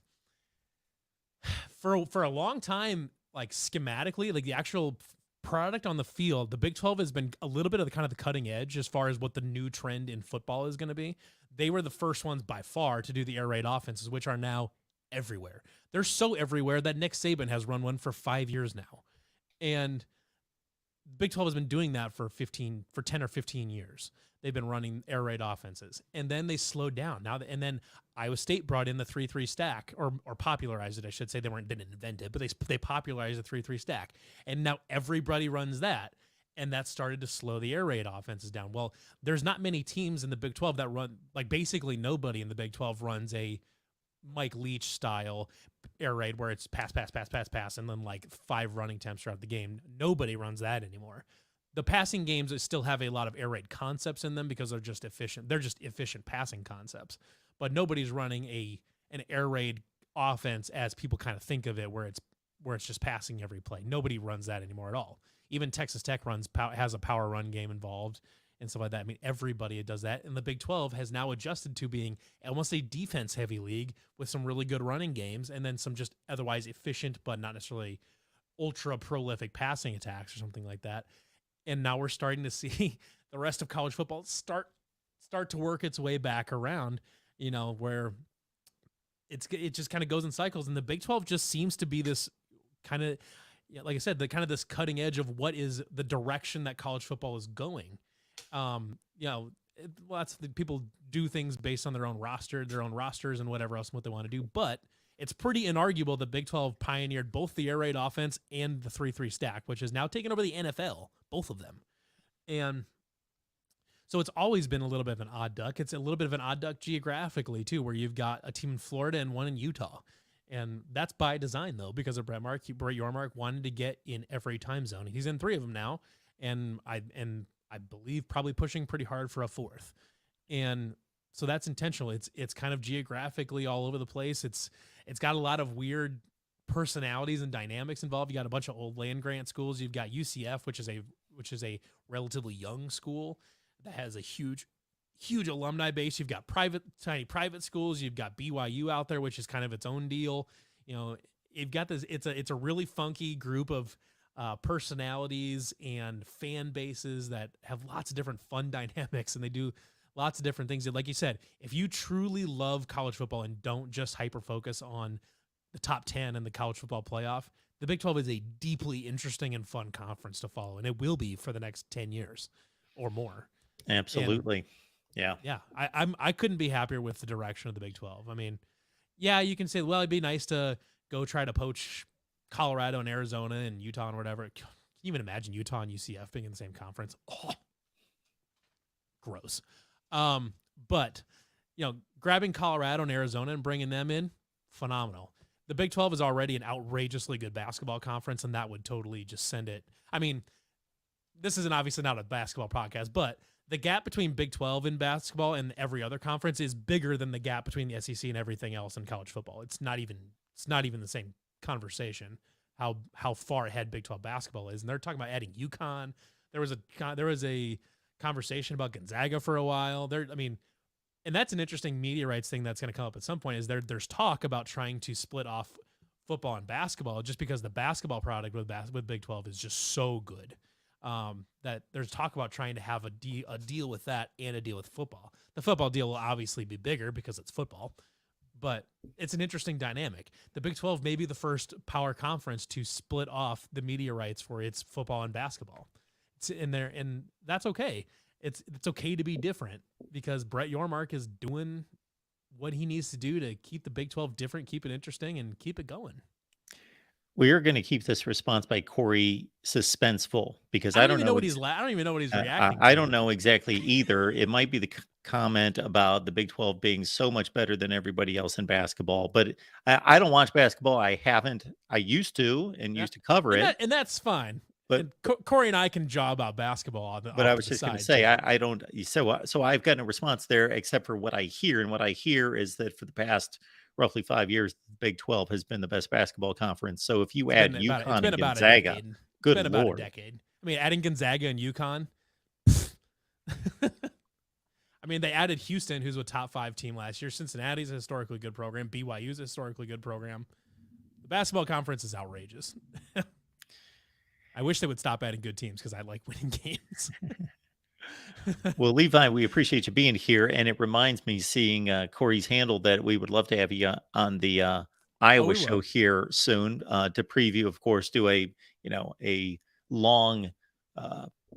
for a long time, like schematically, like the actual product on the field, the Big 12 has been a little bit of the kind of the cutting edge as far as what the new trend in football is going to be. They were the first ones by far to do the air raid offenses, which are now everywhere. They're so everywhere that Nick Saban has run one for 5 years now. And Big 12 has been doing that for 10 or 15 years. They've been running air raid offenses, and then they slowed down. And then Iowa State brought in the 3-3 stack, or popularized it, I should say. They didn't invent it, but they popularized the 3-3 stack, and now everybody runs that, and that started to slow the air raid offenses down. Well, there's not many teams in the Big 12 that run, like basically nobody in the Big 12 runs a Mike Leach style air raid where it's pass, and then like 5 running attempts throughout the game. Nobody runs that anymore. The passing games still have a lot of air raid concepts in them because they're just efficient. They're just efficient passing concepts, but nobody's running an air raid offense as people kind of think of it, where it's just passing every play. Nobody runs that anymore at all. Even Texas Tech has a power run game involved and stuff like that. I mean, everybody does that. And the Big 12 has now adjusted to being almost a defense-heavy league with some really good running games and then some just otherwise efficient but not necessarily ultra-prolific passing attacks or something like that. And now we're starting to see the rest of college football start to work its way back around, where it just kind of goes in cycles. And the Big 12 just seems to be this kind of, like I said, the kind of this cutting edge of what is the direction that college football is going. Lots of people do things based on their own rosters and whatever else, what they want to do. But it's pretty inarguable that Big 12 pioneered both the air raid offense and the 3-3 stack, which has now taken over the NFL, both of them. And so it's always been a little bit of an odd duck. It's a little bit of an odd duck geographically, too, where you've got a team in Florida and one in Utah. And that's by design, though, because of Brett Yormark wanted to get in every time zone. He's in 3 of them now, and I believe probably pushing pretty hard for a 4th. And so that's intentional. It's kind of geographically all over the place. It's got a lot of weird personalities and dynamics involved. You got a bunch of old land grant schools. You've got UCF, which is a relatively young school that has a huge alumni base. You've got tiny private schools. You've got BYU out there, which is kind of its own deal. You've got this. It's a really funky group of personalities and fan bases that have lots of different fun dynamics, and they do lots of different things. Like you said, if you truly love college football and don't just hyper focus on the top 10 and the college football playoff, the Big 12 is a deeply interesting and fun conference to follow, and it will be for the next 10 years or more. Absolutely. Yeah. I couldn't be happier with the direction of the Big 12. I mean, yeah, you can say, well, it'd be nice to go try to poach Colorado and Arizona and Utah and whatever. Can you even imagine Utah and UCF being in the same conference? Oh, gross. But grabbing Colorado and Arizona and bringing them in, phenomenal. The Big 12 is already an outrageously good basketball conference, and that would totally just send it. I mean, this isn't obviously not a basketball podcast, but the gap between Big 12 in basketball and every other conference is bigger than the gap between the SEC and everything else in college football. It's not even the same conversation how far ahead Big 12 basketball is. And they're talking about adding UConn. There was a conversation about Gonzaga for a while. And that's an interesting media rights thing that's going to come up at some point. Is there's talk about trying to split off football and basketball just because the basketball product with Big 12 is just so good. That there's talk about trying to have a deal with that and a deal with football. The football deal will obviously be bigger because it's football, but it's an interesting dynamic. The Big 12 may be the first power conference to split off the media rights for its football and basketball. It's in there, and that's okay. It's okay to be different because Brett Yormark is doing what he needs to do to keep the Big 12 different, keep it interesting, and keep it going. We are going to keep this response by Corey suspenseful because I don't even know what he's reacting to. I don't know exactly either. It might be the comment about the Big 12 being so much better than everybody else in basketball, but I don't watch basketball. I haven't. I used to used to cover it. And that's fine. But Corey and I can job out basketball. But I was just going to say, I don't. So I've gotten a response there, except for what I hear. And what I hear is that for the past roughly 5 years, the Big 12 has been the best basketball conference. So if you add UConn and Gonzaga, good Lord. About a decade. I mean, adding Gonzaga and UConn. I mean, they added Houston, who's a top 5 team last year. Cincinnati's a historically good program. BYU's a historically good program. The basketball conference is outrageous. I wish they would stop adding good teams because I like winning games. Well, Levi, we appreciate you being here, and it reminds me seeing Corey's handle that we would love to have you on the Iowa show here soon to preview. Of course, do a long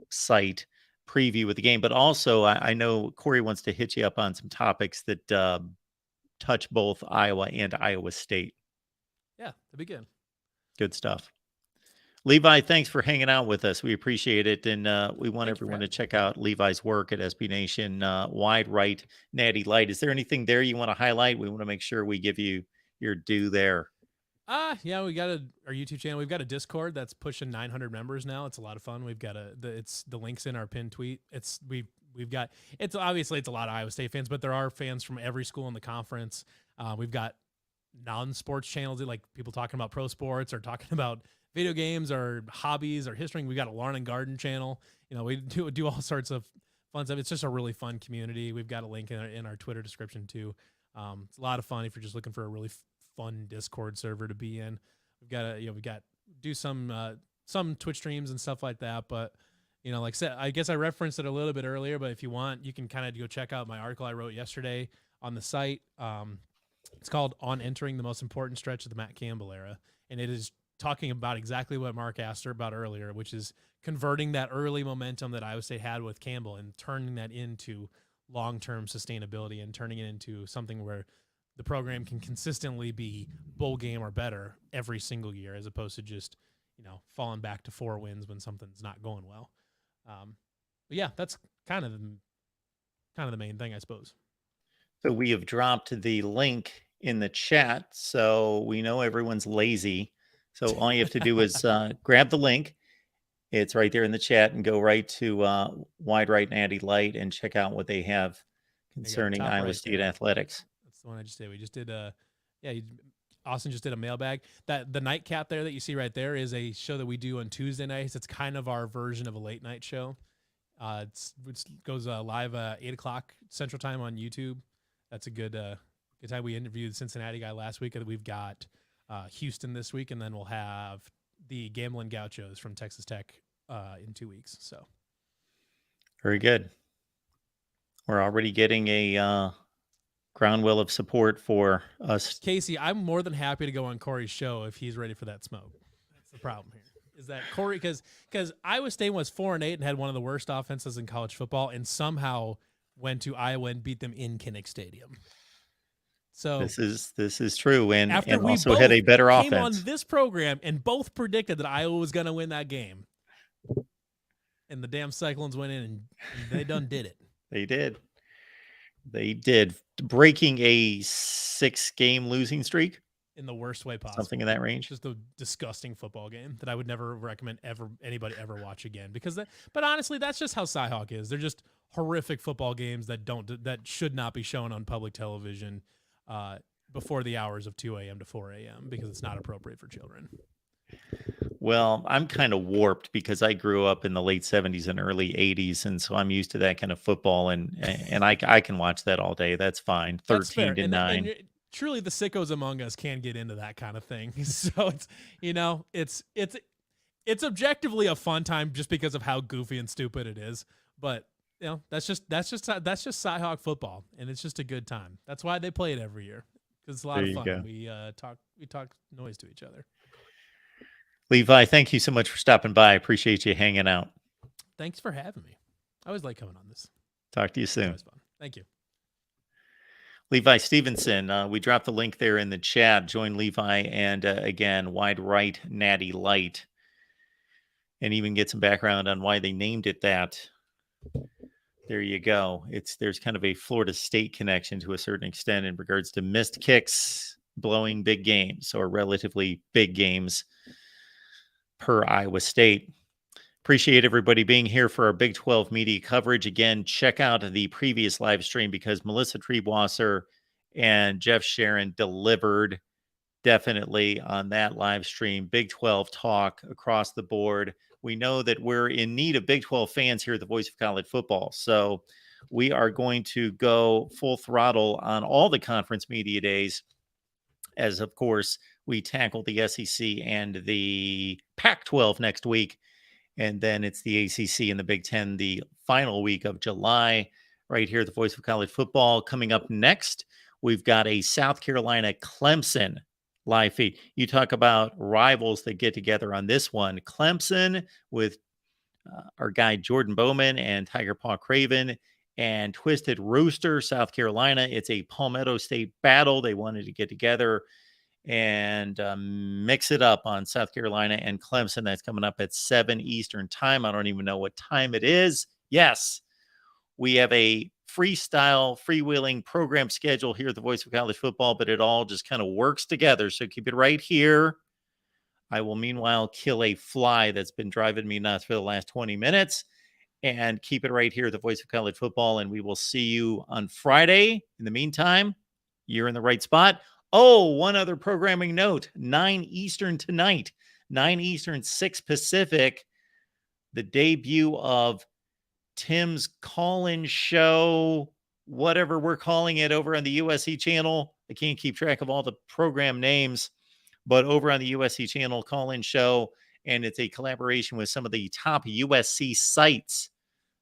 site preview of the game, but also I know Corey wants to hit you up on some topics that touch both Iowa and Iowa State. Yeah, that'd be good. Good stuff. Levi, thanks for hanging out with us. We appreciate it. And we want everyone to check out Levi's work at SB Nation, Wide Right, Natty Light. Is there anything there you want to highlight? We want to make sure we give you your due there. Yeah, we got our YouTube channel. We've got a Discord that's pushing 900 members now. It's a lot of fun. We've got the links in our pinned tweet. It's obviously it's a lot of Iowa State fans, but there are fans from every school in the conference. We've got non-sports channels, like people talking about pro sports or talking about video games or hobbies or history. We've got a lawn and garden channel. We do all sorts of fun stuff. It's just a really fun community. We've got a link in our Twitter description too. It's a lot of fun if you're just looking for a really fun Discord server to be in. We've got do some Twitch streams and stuff like that. But like I said, I guess I referenced it a little bit earlier. But if you want, you can kind of go check out my article I wrote yesterday on the site. It's called "On Entering the Most Important Stretch of the Matt Campbell Era," and it is talking about exactly what Mark asked her about earlier, which is converting that early momentum that Iowa State had with Campbell and turning that into long-term sustainability and turning it into something where the program can consistently be bowl game or better every single year, as opposed to just, falling back to 4 wins when something's not going well. But yeah, that's kind of the main thing, I suppose. So we have dropped the link in the chat, so we know everyone's lazy. So all you have to do is grab the link. It's right there in the chat, and go right to Wide Right Natty Light and check out what they have concerning Iowa State athletics. That's the one I just did. We just did Austin just did a mailbag. The nightcap there that you see right there is a show that we do on Tuesday nights. It's kind of our version of a late night show. It goes live 8:00 Central Time on YouTube. That's a good time. We interviewed the Cincinnati guy last week, and we've got Houston this week, and then we'll have the Gambling Gauchos from Texas Tech in 2 weeks. So very good. We're already getting a groundwell of support for us. Casey, I'm more than happy to go on Corey's show if he's ready for that smoke. That's the problem here. Is that Corey, because Iowa State was 4-8 and had one of the worst offenses in college football, and somehow went to Iowa and beat them in Kinnick Stadium. So this is true, and we also had a better offense. Came on this program and both predicted that Iowa was going to win that game, and the damn Cyclones went in and they done did it. They did, breaking a 6-game losing streak in the worst way possible. Something in that range. Just a disgusting football game that I would never recommend anybody ever watch again. But honestly, that's just how Cyhawk is. They're just horrific football games that should not be shown on public television before the hours of 2 a.m. to 4 a.m. because it's not appropriate for children. Well, I'm kind of warped because I grew up in the late 70s and early 80s, and so I'm used to that kind of football, and I can watch that all day. That's fine. 13 to 9. And truly, the sickos among us can get into that kind of thing. So it's objectively a fun time just because of how goofy and stupid it is. But that's just Cyhawk football, and it's just a good time. That's why they play it every year, because it's a lot of fun. Go. We talk noise to each other. Levi, thank you so much for stopping by. I appreciate you hanging out. Thanks for having me. I always like coming on this. Talk to you soon. Fun. Thank you. Levi Stevenson, we dropped the link there in the chat. Join Levi and, again, Wide Right Natty Light, and even get some background on why they named it that. There you go. There's kind of a Florida State connection to a certain extent in regards to missed kicks, blowing big games, or relatively big games per Iowa State. Appreciate everybody being here for our Big 12 media coverage. Again, check out the previous live stream because Melissa Triebwasser and Jeff Sharon delivered definitely on that live stream. Big 12 talk across the board. We know that we're in need of Big 12 fans here at the Voice of College Football. So we are going to go full throttle on all the conference media days, as of course we tackle the SEC and the Pac-12 next week. And then it's the ACC and the Big Ten the final week of July, right here at the Voice of College Football. Coming up next, we've got a South Carolina Clemson live feed. You talk about rivals that get together on this one. Clemson with our guy Jordan Bowman and Tiger Paw Craven, and Twisted Rooster, South Carolina. It's a Palmetto State battle. They wanted to get together and mix it up on South Carolina and Clemson. That's coming up at 7 Eastern time. I don't even know what time it is. Yes, we have a freestyle, freewheeling program schedule here at the Voice of College Football, but it all just kind of works together. So keep it right here. I will meanwhile kill a fly that's been driving me nuts for the last 20 minutes, and keep it right here at the Voice of College Football. And we will see you on Friday. In the meantime, you're in the right spot. Oh, one other programming note, 9 Eastern tonight, 9 Eastern, 6 Pacific, the debut of Tim's call-in show, whatever we're calling it, over on the USC channel. I can't keep track of all the program names, but over on the USC channel, call-in show, and it's a collaboration with some of the top USC sites.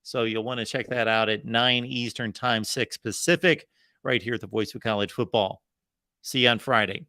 So you'll want to check that out at 9 Eastern time, 6 Pacific, right here at the Voice of College Football. See you on Friday.